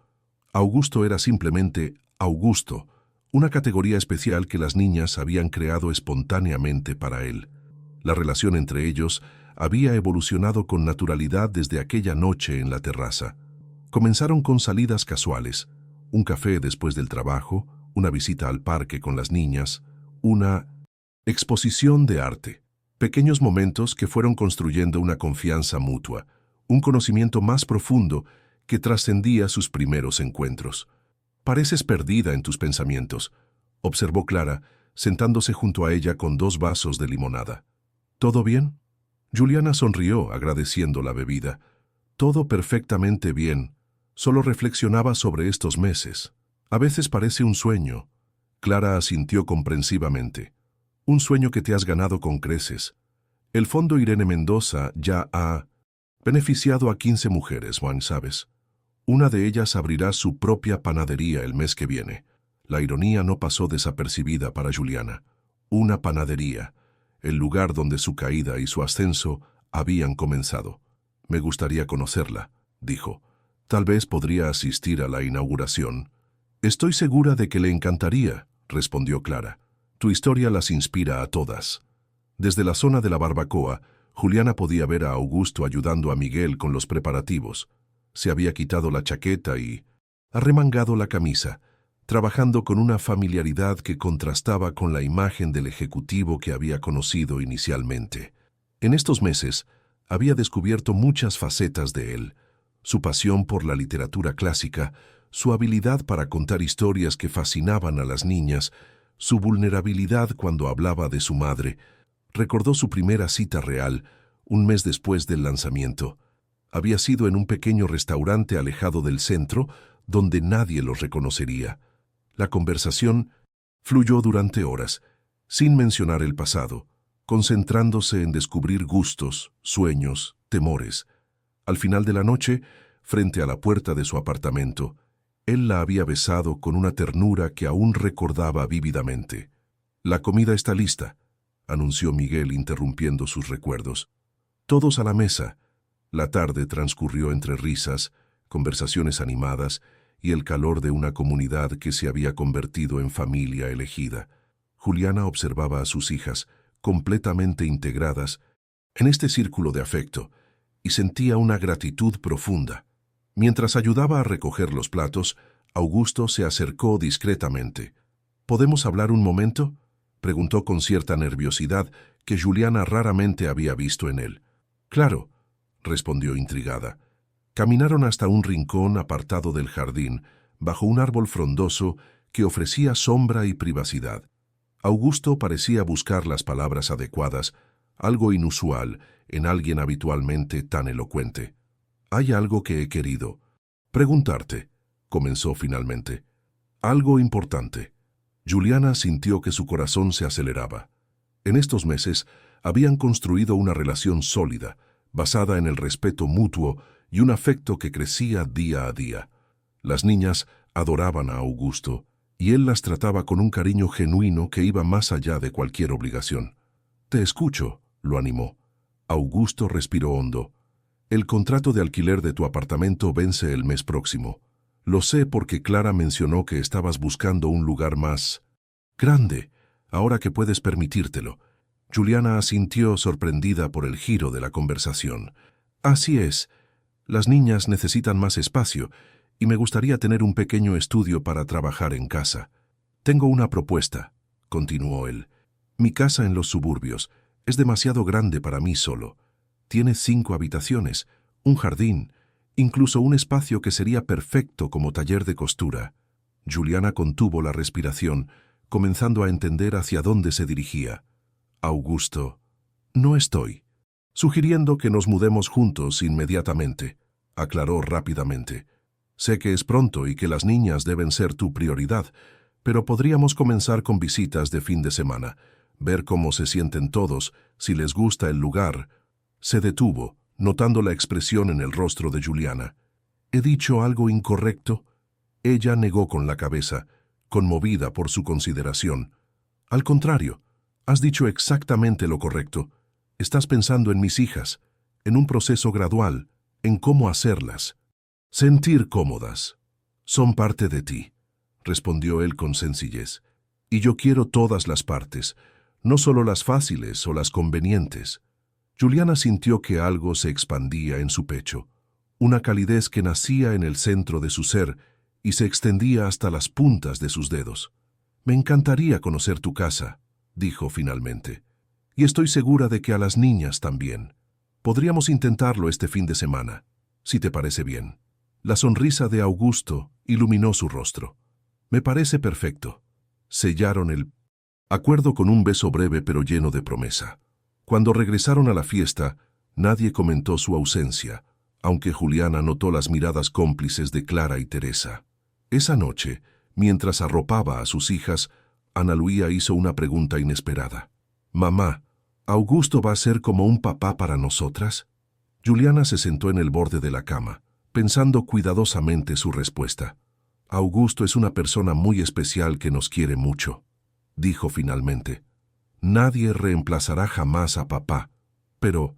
era simplemente Augusto, una categoría especial que las niñas habían creado espontáneamente para él. La relación entre ellos había evolucionado con naturalidad desde aquella noche en la terraza. Comenzaron con salidas casuales, un café después del trabajo, una visita al parque con las niñas, una exposición de arte. Pequeños momentos que fueron construyendo una confianza mutua, un conocimiento más profundo que trascendía sus primeros encuentros. Pareces perdida en tus pensamientos, observó Clara, sentándose junto a ella con 2 vasos de limonada. ¿Todo bien? Juliana sonrió, agradeciendo la bebida. Todo perfectamente bien. Solo reflexionaba sobre estos meses. A veces parece un sueño. Clara asintió comprensivamente. Un sueño que te has ganado con creces. El Fondo Irene Mendoza ya ha beneficiado a 15 mujeres, Juan, ¿sabes? Una de ellas abrirá su propia panadería el mes que viene. La ironía no pasó desapercibida para Juliana. Una panadería, el lugar donde su caída y su ascenso habían comenzado. Me gustaría conocerla, dijo. Tal vez podría asistir a la inauguración. Estoy segura de que le encantaría, respondió Clara. Tu historia las inspira a todas. Desde la zona de la barbacoa, Juliana podía ver a Augusto ayudando a Miguel con los preparativos. Se había quitado la chaqueta y arremangado la camisa, trabajando con una familiaridad que contrastaba con la imagen del ejecutivo que había conocido inicialmente. En estos meses, había descubierto muchas facetas de él: su pasión por la literatura clásica, su habilidad para contar historias que fascinaban a las niñas, su vulnerabilidad cuando hablaba de su madre. Recordó su primera cita real, un mes después del lanzamiento. Había sido en un pequeño restaurante alejado del centro, donde nadie los reconocería. La conversación fluyó durante horas, sin mencionar el pasado, concentrándose en descubrir gustos, sueños, temores. Al final de la noche, frente a la puerta de su apartamento, él la había besado con una ternura que aún recordaba vívidamente. «La comida está lista», anunció Miguel interrumpiendo sus recuerdos. Todos a la mesa. La tarde transcurrió entre risas, conversaciones animadas y el calor de una comunidad que se había convertido en familia elegida. Juliana observaba a sus hijas, completamente integradas en este círculo de afecto, y sentía una gratitud profunda. Mientras ayudaba a recoger los platos, Augusto se acercó discretamente. «¿Podemos hablar un momento?», preguntó con cierta nerviosidad que Juliana raramente había visto en él. «Claro», respondió intrigada. Caminaron hasta un rincón apartado del jardín, bajo un árbol frondoso que ofrecía sombra y privacidad. Augusto parecía buscar las palabras adecuadas, algo inusual en alguien habitualmente tan elocuente. «Hay algo que he querido preguntarte», comenzó finalmente. «Algo importante». Juliana sintió que su corazón se aceleraba. En estos meses habían construido una relación sólida, basada en el respeto mutuo y un afecto que crecía día a día. Las niñas adoraban a Augusto, y él las trataba con un cariño genuino que iba más allá de cualquier obligación. «Te escucho», lo animó. Augusto respiró hondo. «El contrato de alquiler de tu apartamento vence el mes próximo. Lo sé porque Clara mencionó que estabas buscando un lugar más grande, ahora que puedes permitírtelo». Juliana asintió, sorprendida por el giro de la conversación. «Así es. Las niñas necesitan más espacio y me gustaría tener un pequeño estudio para trabajar en casa. Tengo una propuesta», continuó él. «Mi casa en los suburbios es demasiado grande para mí solo. Tiene 5 habitaciones, un jardín, incluso un espacio que sería perfecto como taller de costura». Juliana contuvo la respiración, comenzando a entender hacia dónde se dirigía. «Augusto, no estoy sugiriendo que nos mudemos juntos inmediatamente», aclaró rápidamente. Sé que es pronto y que las niñas deben ser tu prioridad, pero podríamos comenzar con visitas de fin de semana, ver cómo se sienten todos, si les gusta el lugar. Se detuvo, notando la expresión en el rostro de Juliana. ¿He dicho algo incorrecto? Ella negó con la cabeza, conmovida por su consideración. Al contrario, has dicho exactamente lo correcto. Estás pensando en mis hijas, en un proceso gradual, en cómo hacerlas. Sentir cómodas. Son parte de ti, respondió él con sencillez. Y yo quiero todas las partes, no solo las fáciles o las convenientes. Juliana sintió que algo se expandía en su pecho, una calidez que nacía en el centro de su ser y se extendía hasta las puntas de sus dedos. Me encantaría conocer tu casa, dijo finalmente, y estoy segura de que a las niñas también. Podríamos intentarlo este fin de semana, si te parece bien. La sonrisa de Augusto iluminó su rostro. Me parece perfecto. Sellaron el acuerdo con un beso breve pero lleno de promesa. Cuando regresaron a la fiesta, nadie comentó su ausencia, aunque Juliana notó las miradas cómplices de Clara y Teresa. Esa noche, mientras arropaba a sus hijas, Ana Luía hizo una pregunta inesperada. «Mamá, ¿Augusto va a ser como un papá para nosotras?» Juliana se sentó en el borde de la cama, pensando cuidadosamente su respuesta. «Augusto es una persona muy especial que nos quiere mucho», dijo finalmente. «Nadie reemplazará jamás a papá, pero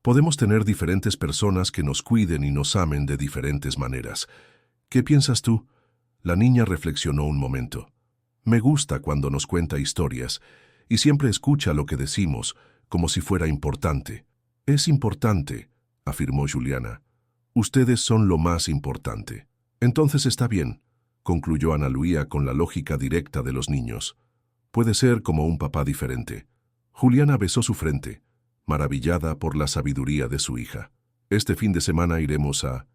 podemos tener diferentes personas que nos cuiden y nos amen de diferentes maneras. ¿Qué piensas tú?» La niña reflexionó un momento. «Me gusta cuando nos cuenta historias y siempre escucha lo que decimos, como si fuera importante». «Es importante», afirmó Juliana. «Ustedes son lo más importante». «Entonces está bien», concluyó Ana Luía con la lógica directa de los niños. «Puede ser como un papá diferente». Juliana besó su frente, maravillada por la sabiduría de su hija. «Este fin de semana iremos a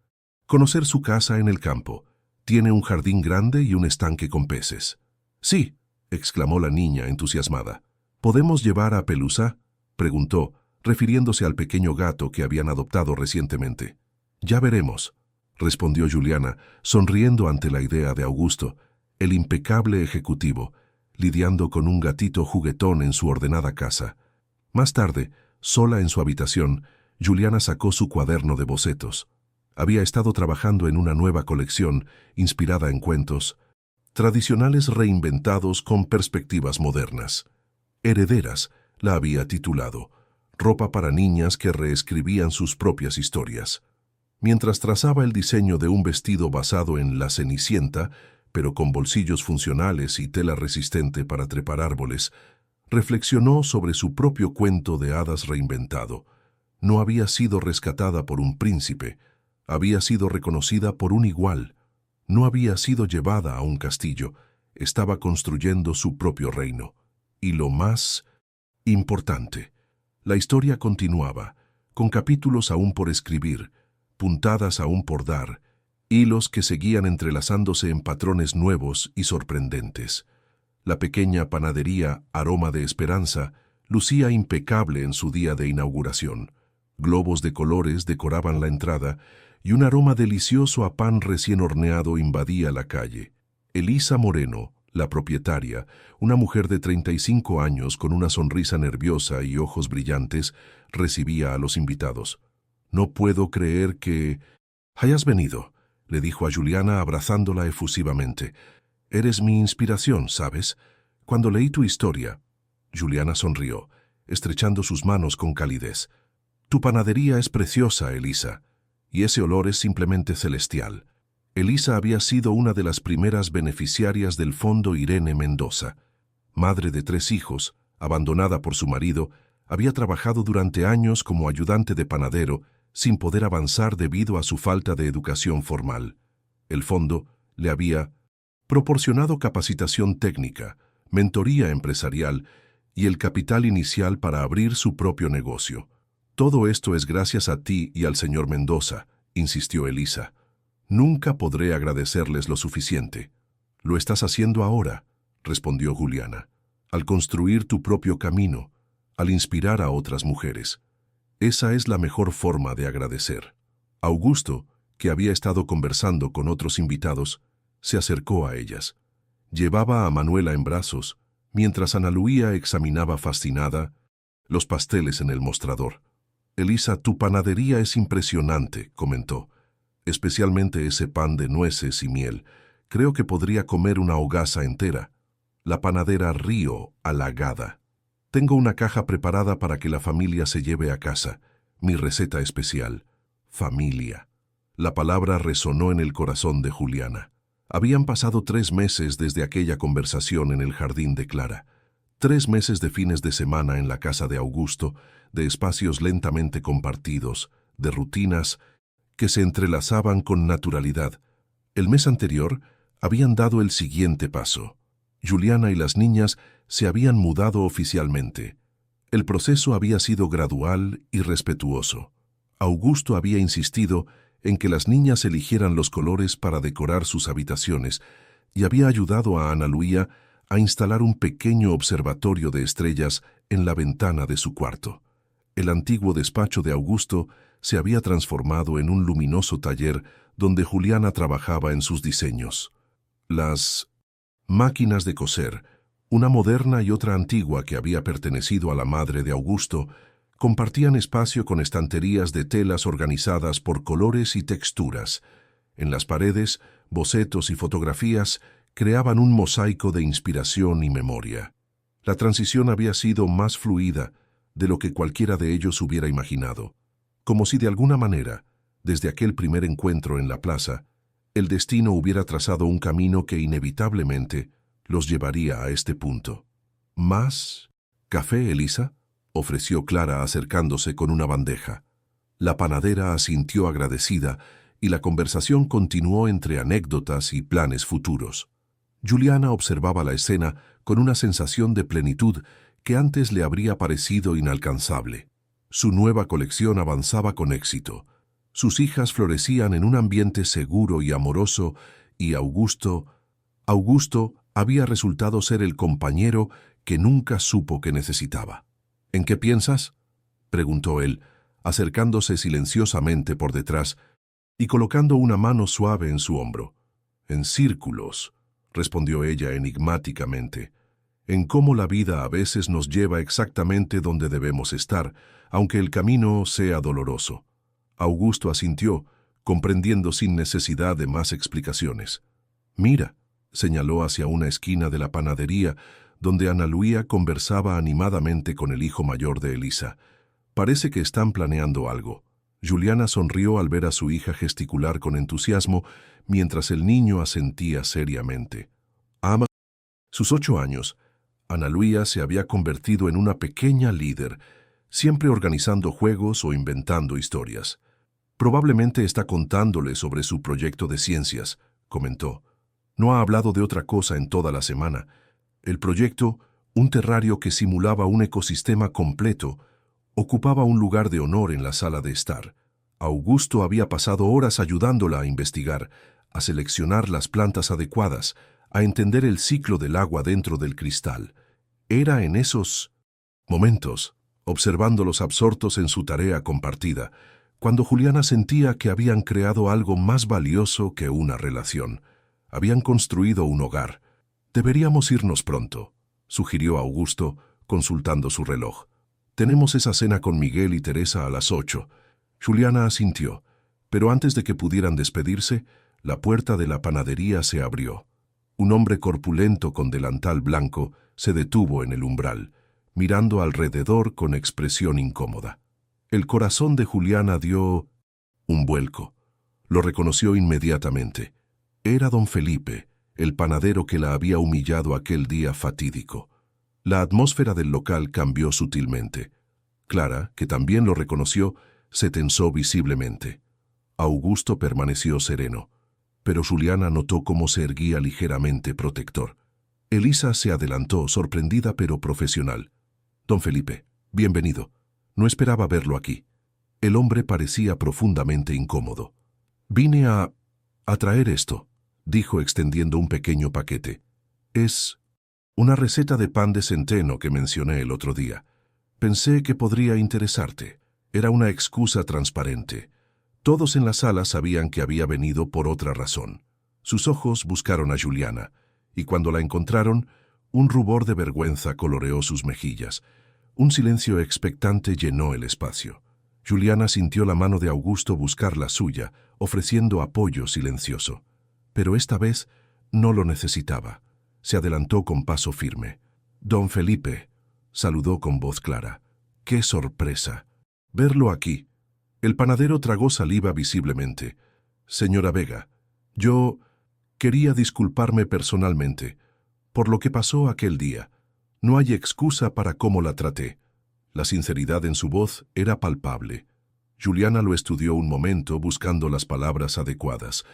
conocer su casa en el campo. Tiene un jardín grande y un estanque con peces». «Sí», exclamó la niña entusiasmada. «¿Podemos llevar a Pelusa?», preguntó, refiriéndose al pequeño gato que habían adoptado recientemente. «Ya veremos», respondió Juliana, sonriendo ante la idea de Augusto, el impecable ejecutivo, lidiando con un gatito juguetón en su ordenada casa. Más tarde, sola en su habitación, Juliana sacó su cuaderno de bocetos. Había estado trabajando en una nueva colección inspirada en cuentos tradicionales reinventados con perspectivas modernas. Herederas la había titulado, ropa para niñas que reescribían sus propias historias. Mientras trazaba el diseño de un vestido basado en La Cenicienta, pero con bolsillos funcionales y tela resistente para trepar árboles, reflexionó sobre su propio cuento de hadas reinventado. No había sido rescatada por un príncipe, había sido reconocida por un igual. No había sido llevada a un castillo, estaba construyendo su propio reino. Y lo más importante, la historia continuaba, con capítulos aún por escribir, puntadas aún por dar, hilos que seguían entrelazándose en patrones nuevos y sorprendentes. La pequeña panadería Aroma de Esperanza lucía impecable en su día de inauguración. Globos de colores decoraban la entrada y un aroma delicioso a pan recién horneado invadía la calle. Elisa Moreno, la propietaria, una mujer de 35 años con una sonrisa nerviosa y ojos brillantes, recibía a los invitados. «No puedo creer que hayas venido», le dijo a Juliana abrazándola efusivamente. «Eres mi inspiración, ¿sabes? Cuando leí tu historia». Juliana sonrió, estrechando sus manos con calidez. «Tu panadería es preciosa, Elisa, y ese olor es simplemente celestial». Elisa había sido una de las primeras beneficiarias del Fondo Irene Mendoza. Madre de 3 hijos, abandonada por su marido, había trabajado durante años como ayudante de panadero sin poder avanzar debido a su falta de educación formal. El fondo le había proporcionado capacitación técnica, mentoría empresarial y el capital inicial para abrir su propio negocio. «Todo esto es gracias a ti y al señor Mendoza», insistió Elisa. «Nunca podré agradecerles lo suficiente». «Lo estás haciendo ahora», respondió Juliana, «al construir tu propio camino, al inspirar a otras mujeres. Esa es la mejor forma de agradecer». Augusto, que había estado conversando con otros invitados, se acercó a ellas. Llevaba a Manuela en brazos, mientras Ana Luía examinaba fascinada los pasteles en el mostrador. «Elisa, tu panadería es impresionante», comentó. «Especialmente ese pan de nueces y miel. Creo que podría comer una hogaza entera». La panadera rió, halagada. «Tengo una caja preparada para que la familia se lleve a casa. Mi receta especial. Familia». La palabra resonó en el corazón de Juliana. Habían pasado 3 meses desde aquella conversación en el jardín de Clara. 3 meses de fines de semana en la casa de Augusto, de espacios lentamente compartidos, de rutinas que se entrelazaban con naturalidad. El mes anterior habían dado el siguiente paso. Juliana y las niñas se habían mudado oficialmente. El proceso había sido gradual y respetuoso. Augusto había insistido en que las niñas eligieran los colores para decorar sus habitaciones y había ayudado a Ana Luía a instalar un pequeño observatorio de estrellas en la ventana de su cuarto. El antiguo despacho de Augusto se había transformado en un luminoso taller donde Juliana trabajaba en sus diseños. Las máquinas de coser, una moderna y otra antigua que había pertenecido a la madre de Augusto, compartían espacio con estanterías de telas organizadas por colores y texturas. En las paredes, bocetos y fotografías creaban un mosaico de inspiración y memoria. La transición había sido más fluida de lo que cualquiera de ellos hubiera imaginado, como si de alguna manera, desde aquel primer encuentro en la plaza, el destino hubiera trazado un camino que inevitablemente los llevaría a este punto. «¿Más café, Elisa?», ofreció Clara acercándose con una bandeja. La panadera asintió agradecida y la conversación continuó entre anécdotas y planes futuros. Juliana observaba la escena con una sensación de plenitud que antes le habría parecido inalcanzable. Su nueva colección avanzaba con éxito. Sus hijas florecían en un ambiente seguro y amoroso y Augusto había resultado ser el compañero que nunca supo que necesitaba. «¿En qué piensas?», preguntó él, acercándose silenciosamente por detrás y colocando una mano suave en su hombro. «En círculos», respondió ella enigmáticamente. «En cómo la vida a veces nos lleva exactamente donde debemos estar, aunque el camino sea doloroso». Augusto asintió, comprendiendo sin necesidad de más explicaciones. «Mira», señaló hacia una esquina de la panadería, donde Ana Luía conversaba animadamente con el hijo mayor de Elisa. «Parece que están planeando algo». Juliana sonrió al ver a su hija gesticular con entusiasmo, mientras el niño asentía seriamente. A sus 8 años, Ana Luía se había convertido en una pequeña líder, siempre organizando juegos o inventando historias. «Probablemente está contándole sobre su proyecto de ciencias», comentó. «No ha hablado de otra cosa en toda la semana». El proyecto, un terrario que simulaba un ecosistema completo, ocupaba un lugar de honor en la sala de estar. Augusto había pasado horas ayudándola a investigar, a seleccionar las plantas adecuadas, a entender el ciclo del agua dentro del cristal. Era en esos momentos, observándolos absortos en su tarea compartida, cuando Juliana sentía que habían creado algo más valioso que una relación. Habían construido un hogar. «Deberíamos irnos pronto», sugirió Augusto, consultando su reloj. «Tenemos esa cena con Miguel y Teresa a las 8». Juliana asintió, pero antes de que pudieran despedirse, la puerta de la panadería se abrió. Un hombre corpulento con delantal blanco se detuvo en el umbral, mirando alrededor con expresión incómoda. El corazón de Juliana dio un vuelco. Lo reconoció inmediatamente. Era don Felipe, el panadero que la había humillado aquel día fatídico. La atmósfera del local cambió sutilmente. Clara, que también lo reconoció, se tensó visiblemente. Augusto permaneció sereno, pero Juliana notó cómo se erguía ligeramente protector. Elisa se adelantó, sorprendida pero profesional. «Don Felipe, bienvenido. No esperaba verlo aquí». El hombre parecía profundamente incómodo. «Vine a traer esto», dijo extendiendo un pequeño paquete. «Es una receta de pan de centeno que mencioné el otro día. Pensé que podría interesarte». Era una excusa transparente. Todos en la sala sabían que había venido por otra razón. Sus ojos buscaron a Juliana, y cuando la encontraron, un rubor de vergüenza coloreó sus mejillas. Un silencio expectante llenó el espacio. Juliana sintió la mano de Augusto buscar la suya, ofreciendo apoyo silencioso. Pero esta vez no lo necesitaba. Se adelantó con paso firme. «Don Felipe», saludó con voz clara. «¡Qué sorpresa! Verlo aquí». El panadero tragó saliva visiblemente. «Señora Vega, yo quería disculparme personalmente por lo que pasó aquel día. No hay excusa para cómo la traté». La sinceridad en su voz era palpable. Juliana lo estudió un momento buscando las palabras adecuadas.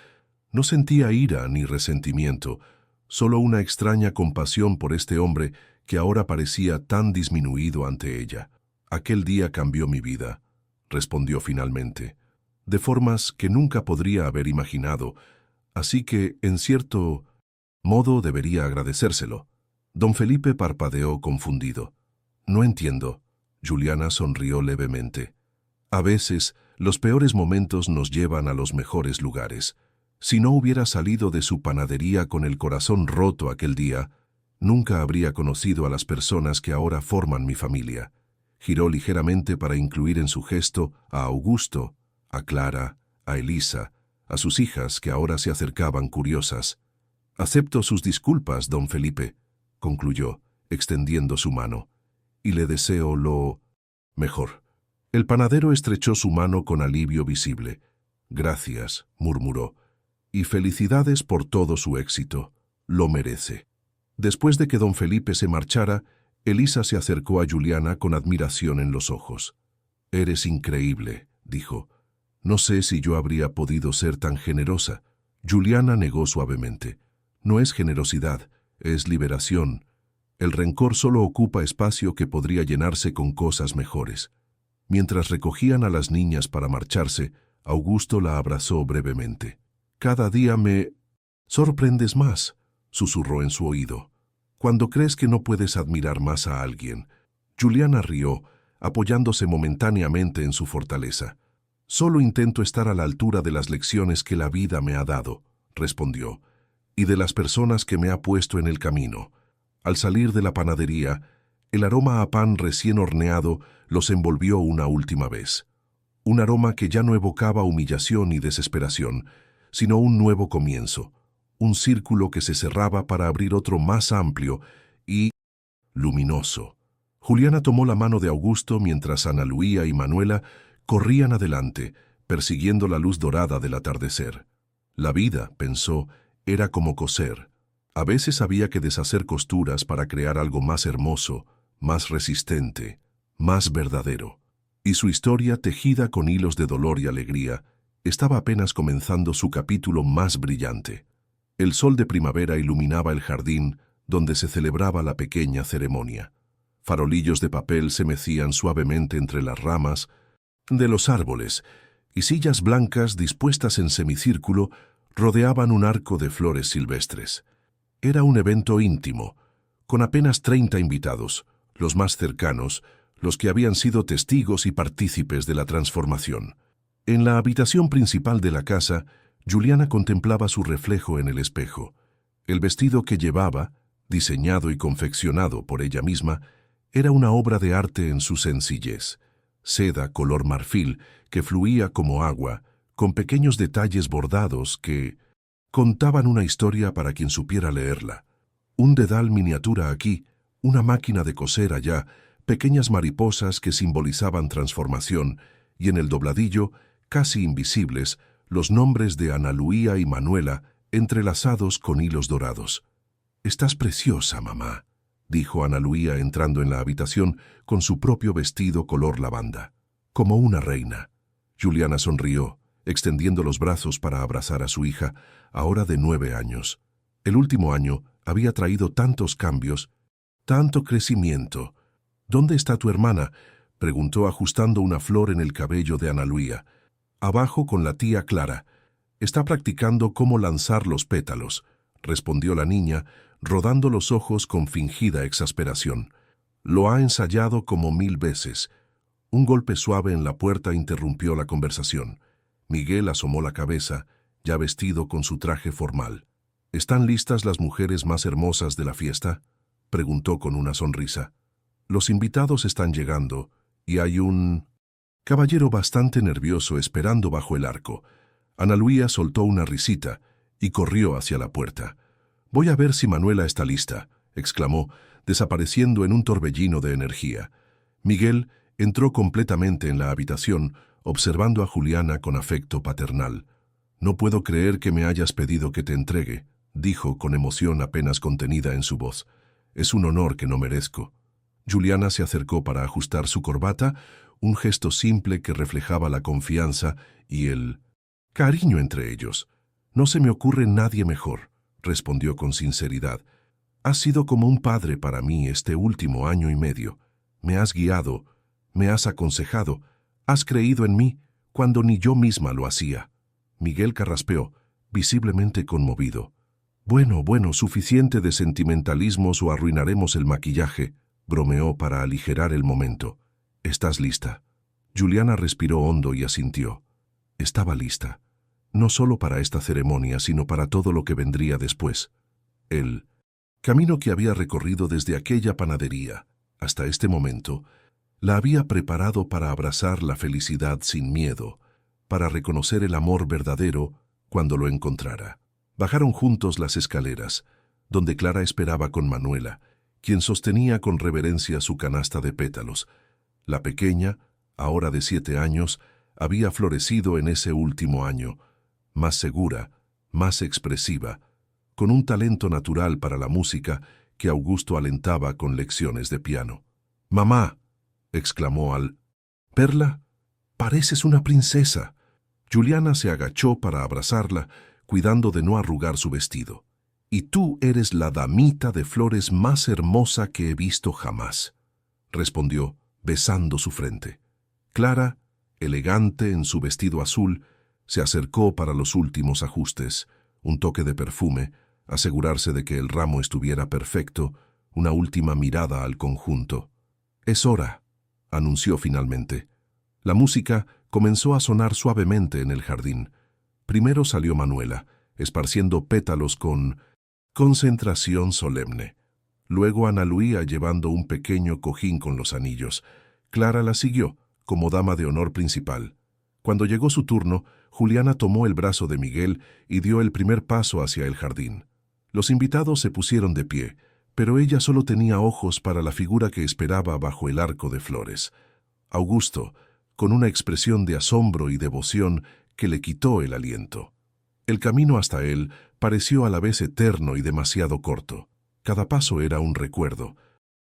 No sentía ira ni resentimiento, solo una extraña compasión por este hombre que ahora parecía tan disminuido ante ella. «Aquel día cambió mi vida», respondió finalmente, «de formas que nunca podría haber imaginado, así que, en cierto modo, debería agradecérselo». Don Felipe parpadeó confundido. «No entiendo». Juliana sonrió levemente. «A veces, los peores momentos nos llevan a los mejores lugares. Si no hubiera salido de su panadería con el corazón roto aquel día, nunca habría conocido a las personas que ahora forman mi familia». Giró ligeramente para incluir en su gesto a Augusto, a Clara, a Elisa, a sus hijas que ahora se acercaban curiosas. «Acepto sus disculpas, don Felipe», concluyó, extendiendo su mano, «y le deseo lo mejor». El panadero estrechó su mano con alivio visible. «Gracias», murmuró, «y felicidades por todo su éxito. Lo merece». Después de que don Felipe se marchara, Elisa se acercó a Juliana con admiración en los ojos. «Eres increíble», dijo. «No sé si yo habría podido ser tan generosa». Juliana negó suavemente. «No es generosidad, es liberación. El rencor solo ocupa espacio que podría llenarse con cosas mejores». Mientras recogían a las niñas para marcharse, Augusto la abrazó brevemente. «Cada día me sorprendes más», susurró en su oído. «Cuando crees que no puedes admirar más a alguien». Juliana rió, apoyándose momentáneamente en su fortaleza. «Solo intento estar a la altura de las lecciones que la vida me ha dado», respondió, «y de las personas que me ha puesto en el camino». Al salir de la panadería, el aroma a pan recién horneado los envolvió una última vez. Un aroma que ya no evocaba humillación y desesperación, sino un nuevo comienzo. Un círculo que se cerraba para abrir otro más amplio y luminoso. Juliana tomó la mano de Augusto mientras Ana Luía y Manuela corrían adelante, persiguiendo la luz dorada del atardecer. La vida, pensó, era como coser. A veces había que deshacer costuras para crear algo más hermoso, más resistente, más verdadero. Y su historia, tejida con hilos de dolor y alegría, estaba apenas comenzando su capítulo más brillante. El sol de primavera iluminaba el jardín donde se celebraba la pequeña ceremonia. Farolillos de papel se mecían suavemente entre las ramas de los árboles, y sillas blancas dispuestas en semicírculo rodeaban un arco de flores silvestres. Era un evento íntimo, con apenas 30 invitados, los más cercanos, los que habían sido testigos y partícipes de la transformación. En la habitación principal de la casa, Juliana contemplaba su reflejo en el espejo. El vestido que llevaba, diseñado y confeccionado por ella misma, era una obra de arte en su sencillez. Seda color marfil que fluía como agua, con pequeños detalles bordados que contaban una historia para quien supiera leerla. Un dedal miniatura aquí, una máquina de coser allá, pequeñas mariposas que simbolizaban transformación, y en el dobladillo, casi invisibles, los nombres de Ana Luía y Manuela entrelazados con hilos dorados. «Estás preciosa, mamá», dijo Ana Luía entrando en la habitación con su propio vestido color lavanda. «Como una reina». Juliana sonrió, extendiendo los brazos para abrazar a su hija, ahora de 9 años. El último año había traído tantos cambios, tanto crecimiento. «¿Dónde está tu hermana?», preguntó ajustando una flor en el cabello de Ana Luía. «Abajo con la tía Clara. Está practicando cómo lanzar los pétalos», respondió la niña, rodando los ojos con fingida exasperación. «Lo ha ensayado como 1000 veces». Un golpe suave en la puerta interrumpió la conversación. Miguel asomó la cabeza, ya vestido con su traje formal. ¿Están listas las mujeres más hermosas de la fiesta?, preguntó con una sonrisa. Los invitados están llegando, y hay un caballero bastante nervioso esperando bajo el arco. Ana Luía soltó una risita y corrió hacia la puerta. «Voy a ver si Manuela está lista», exclamó, desapareciendo en un torbellino de energía. Miguel entró completamente en la habitación, observando a Juliana con afecto paternal. «No puedo creer que me hayas pedido que te entregue», dijo con emoción apenas contenida en su voz. «Es un honor que no merezco». Juliana se acercó para ajustar su corbata, un gesto simple que reflejaba la confianza y el cariño entre ellos. «No se me ocurre nadie mejor», respondió con sinceridad. «Has sido como un padre para mí este último año y medio. Me has guiado, me has aconsejado, has creído en mí cuando ni yo misma lo hacía». Miguel carraspeó, visiblemente conmovido. «Bueno, suficiente de sentimentalismos o arruinaremos el maquillaje», bromeó para aligerar el momento. «¿Estás lista?» Juliana respiró hondo y asintió. Estaba lista, no solo para esta ceremonia, sino para todo lo que vendría después. El camino que había recorrido desde aquella panadería hasta este momento la había preparado para abrazar la felicidad sin miedo, para reconocer el amor verdadero cuando lo encontrara. Bajaron juntos las escaleras, donde Clara esperaba con Manuela, quien sostenía con reverencia su canasta de pétalos. La pequeña, ahora de 7 años, había florecido en ese último año, más segura, más expresiva, con un talento natural para la música que Augusto alentaba con lecciones de piano. «¡Mamá!», exclamó al verla, «pareces una princesa». Juliana se agachó para abrazarla, cuidando de no arrugar su vestido. «Y tú eres la damita de flores más hermosa que he visto jamás», respondió, besando su frente. Clara, elegante en su vestido azul, se acercó para los últimos ajustes, un toque de perfume, asegurarse de que el ramo estuviera perfecto, una última mirada al conjunto. «Es hora», anunció finalmente. La música comenzó a sonar suavemente en el jardín. Primero salió Manuela, esparciendo pétalos con concentración solemne. Luego Ana Luía llevando un pequeño cojín con los anillos. Clara la siguió, como dama de honor principal. Cuando llegó su turno, Juliana tomó el brazo de Miguel y dio el primer paso hacia el jardín. Los invitados se pusieron de pie, pero ella solo tenía ojos para la figura que esperaba bajo el arco de flores. Augusto, con una expresión de asombro y devoción que le quitó el aliento. El camino hasta él pareció a la vez eterno y demasiado corto. Cada paso era un recuerdo,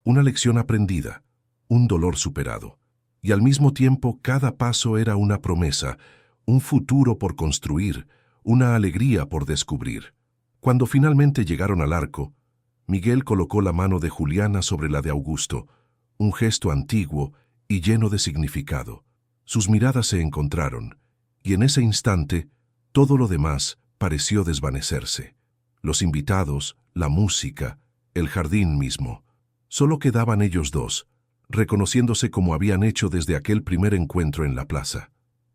una lección aprendida, un dolor superado. Y al mismo tiempo cada paso era una promesa, un futuro por construir, una alegría por descubrir. Cuando finalmente llegaron al arco, Miguel colocó la mano de Juliana sobre la de Augusto, un gesto antiguo y lleno de significado. Sus miradas se encontraron, y en ese instante todo lo demás pareció desvanecerse. Los invitados, la música, el jardín mismo. Solo quedaban ellos dos, reconociéndose como habían hecho desde aquel primer encuentro en la plaza.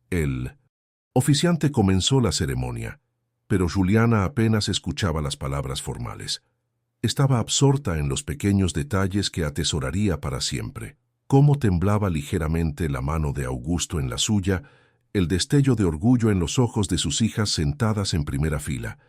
El oficiante comenzó la ceremonia, pero Juliana apenas escuchaba las palabras formales. Estaba absorta en los pequeños detalles que atesoraría para siempre. Cómo temblaba ligeramente la mano de Augusto en la suya, el destello de orgullo en los ojos de sus hijas sentadas en primera fila,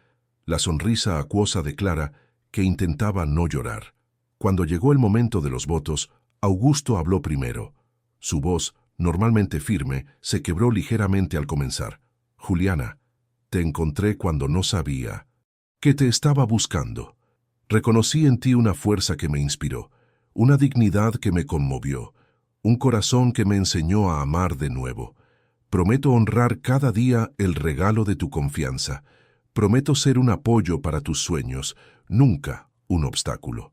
la sonrisa acuosa de Clara que intentaba no llorar. Cuando llegó el momento de los votos, Augusto habló primero. Su voz, normalmente firme, se quebró ligeramente al comenzar. «Juliana, te encontré cuando no sabía que te estaba buscando. Reconocí en ti una fuerza que me inspiró, una dignidad que me conmovió, un corazón que me enseñó a amar de nuevo. Prometo honrar cada día el regalo de tu confianza. Prometo ser un apoyo para tus sueños, nunca un obstáculo.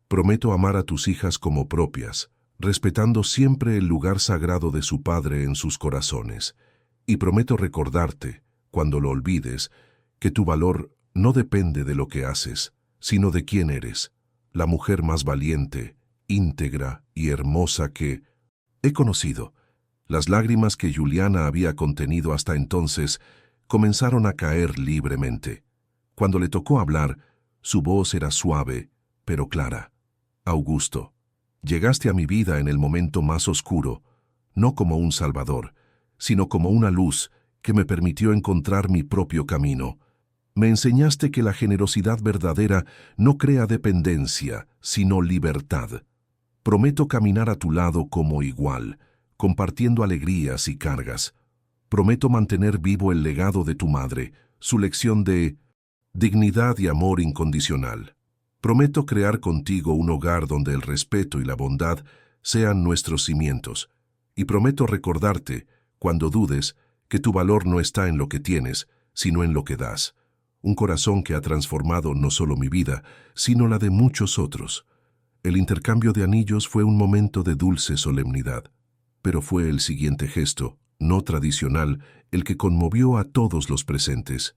Prometo amar a tus hijas como propias, respetando siempre el lugar sagrado de su padre en sus corazones. Y prometo recordarte, cuando lo olvides, que tu valor no depende de lo que haces, sino de quién eres, la mujer más valiente, íntegra y hermosa que he conocido. Las lágrimas que Juliana había contenido hasta entonces comenzaron a caer libremente. Cuando le tocó hablar, su voz era suave, pero clara. Augusto, llegaste a mi vida en el momento más oscuro, no como un salvador, sino como una luz que me permitió encontrar mi propio camino. Me enseñaste que la generosidad verdadera no crea dependencia, sino libertad. Prometo caminar a tu lado como igual, compartiendo alegrías y cargas. Prometo mantener vivo el legado de tu madre, su lección de dignidad y amor incondicional. Prometo crear contigo un hogar donde el respeto y la bondad sean nuestros cimientos. Y prometo recordarte, cuando dudes, que tu valor no está en lo que tienes, sino en lo que das. Un corazón que ha transformado no solo mi vida, sino la de muchos otros. El intercambio de anillos fue un momento de dulce solemnidad, pero fue el siguiente gesto, no tradicional, el que conmovió a todos los presentes.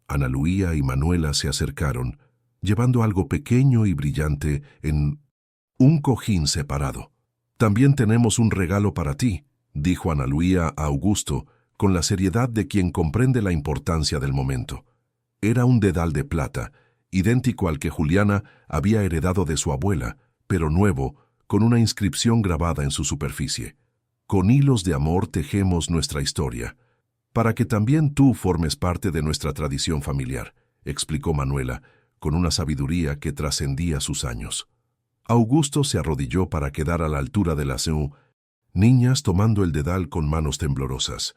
Ana Luía y Manuela se acercaron, llevando algo pequeño y brillante en un cojín separado. «También tenemos un regalo para ti», dijo Ana Luía a Augusto, con la seriedad de quien comprende la importancia del momento. Era un dedal de plata, idéntico al que Juliana había heredado de su abuela, pero nuevo, con una inscripción grabada en su superficie. «Con hilos de amor tejemos nuestra historia, para que también tú formes parte de nuestra tradición familiar», explicó Manuela, con una sabiduría que trascendía sus años. Augusto se arrodilló para quedar a la altura de las niñas tomando el dedal con manos temblorosas.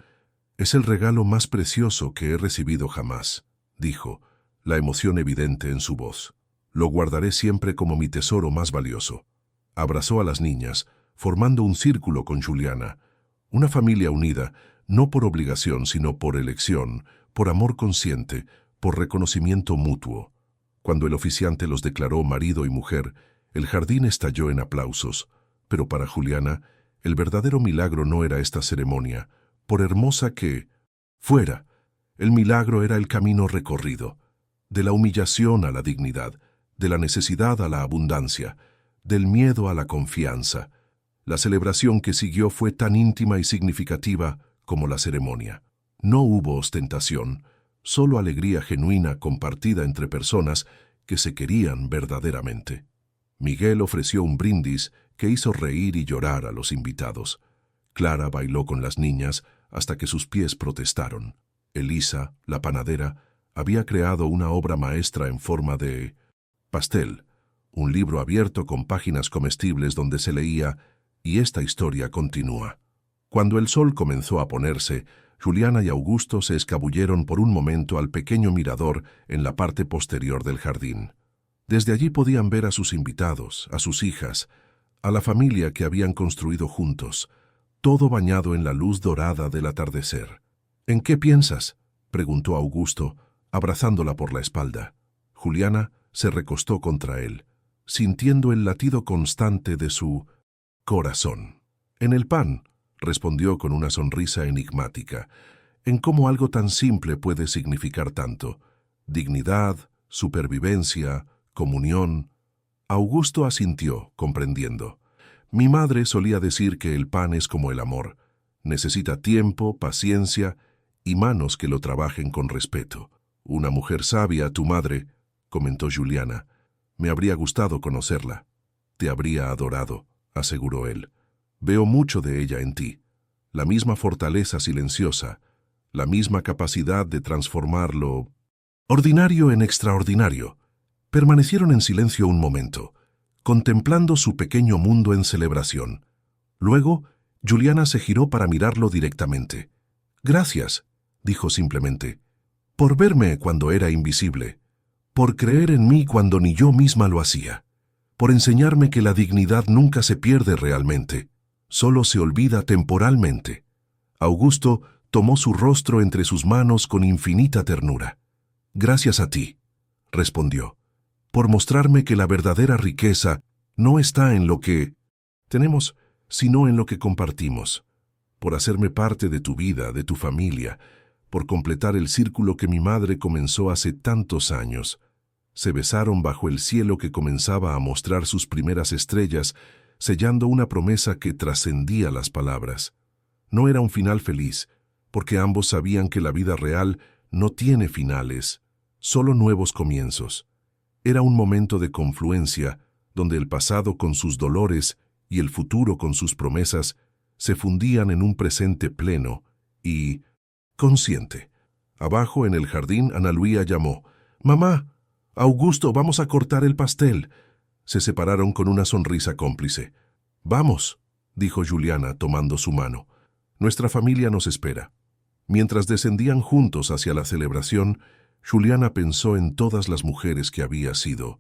«Es el regalo más precioso que he recibido jamás», dijo, la emoción evidente en su voz. «Lo guardaré siempre como mi tesoro más valioso». Abrazó a las niñas, formando un círculo con Juliana. Una familia unida, no por obligación, sino por elección, por amor consciente, por reconocimiento mutuo. Cuando el oficiante los declaró marido y mujer, el jardín estalló en aplausos, pero para Juliana, el verdadero milagro no era esta ceremonia, por hermosa que fuera. El milagro era el camino recorrido, de la humillación a la dignidad, de la necesidad a la abundancia, del miedo a la confianza. La celebración que siguió fue tan íntima y significativa como la ceremonia. No hubo ostentación, solo alegría genuina compartida entre personas que se querían verdaderamente. Miguel ofreció un brindis que hizo reír y llorar a los invitados. Clara bailó con las niñas hasta que sus pies protestaron. Elisa, la panadera, había creado una obra maestra en forma de pastel, un libro abierto con páginas comestibles donde se leía «Y esta historia continúa». Cuando el sol comenzó a ponerse, Juliana y Augusto se escabulleron por un momento al pequeño mirador en la parte posterior del jardín. Desde allí podían ver a sus invitados, a sus hijas, a la familia que habían construido juntos, todo bañado en la luz dorada del atardecer. «¿En qué piensas?», preguntó Augusto, abrazándola por la espalda. Juliana se recostó contra él, sintiendo el latido constante de su corazón. «En el pan», respondió con una sonrisa enigmática, «en cómo algo tan simple puede significar tanto. Dignidad, supervivencia, comunión». Augusto asintió, comprendiendo. «Mi madre solía decir que el pan es como el amor. Necesita tiempo, paciencia y manos que lo trabajen con respeto». «Una mujer sabia, tu madre», comentó Juliana. «Me habría gustado conocerla». «Te habría adorado», aseguró él. «Veo mucho de ella en ti. La misma fortaleza silenciosa, la misma capacidad de transformar lo ordinario en extraordinario». Permanecieron en silencio un momento, contemplando su pequeño mundo en celebración. Luego, Juliana se giró para mirarlo directamente. «Gracias», dijo simplemente, «por verme cuando era invisible, por creer en mí cuando ni yo misma lo hacía, por enseñarme que la dignidad nunca se pierde realmente, solo se olvida temporalmente». Augusto tomó su rostro entre sus manos con infinita ternura. «Gracias a ti», respondió, «por mostrarme que la verdadera riqueza no está en lo que tenemos, sino en lo que compartimos, por hacerme parte de tu vida, de tu familia, por completar el círculo que mi madre comenzó hace tantos años». Se besaron bajo el cielo que comenzaba a mostrar sus primeras estrellas, sellando una promesa que trascendía las palabras. No era un final feliz, porque ambos sabían que la vida real no tiene finales, solo nuevos comienzos. Era un momento de confluencia, donde el pasado con sus dolores y el futuro con sus promesas se fundían en un presente pleno y consciente. Abajo en el jardín, Ana Luía llamó: «Mamá, Augusto, vamos a cortar el pastel». Se separaron con una sonrisa cómplice. «Vamos», dijo Juliana tomando su mano. «Nuestra familia nos espera». Mientras descendían juntos hacia la celebración, Juliana pensó en todas las mujeres que había sido: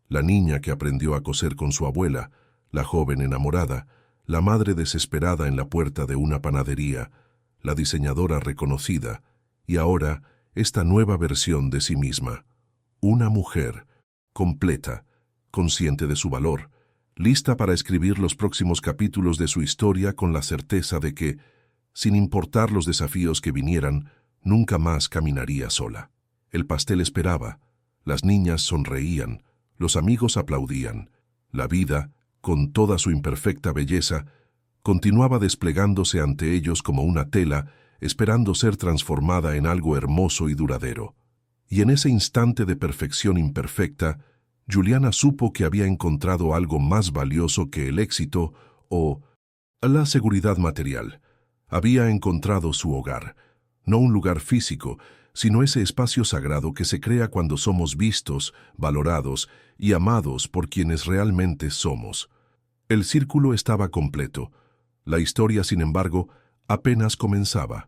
la niña que aprendió a coser con su abuela, la joven enamorada, la madre desesperada en la puerta de una panadería, la diseñadora reconocida, y ahora esta nueva versión de sí misma. Una mujer, completa, consciente de su valor, lista para escribir los próximos capítulos de su historia con la certeza de que, sin importar los desafíos que vinieran, nunca más caminaría sola. El pastel esperaba, las niñas sonreían, los amigos aplaudían. La vida, con toda su imperfecta belleza, continuaba desplegándose ante ellos como una tela, esperando ser transformada en algo hermoso y duradero. Y en ese instante de perfección imperfecta, Juliana supo que había encontrado algo más valioso que el éxito o la seguridad material. Había encontrado su hogar, no un lugar físico, sino ese espacio sagrado que se crea cuando somos vistos, valorados y amados por quienes realmente somos. El círculo estaba completo. La historia, sin embargo, apenas comenzaba.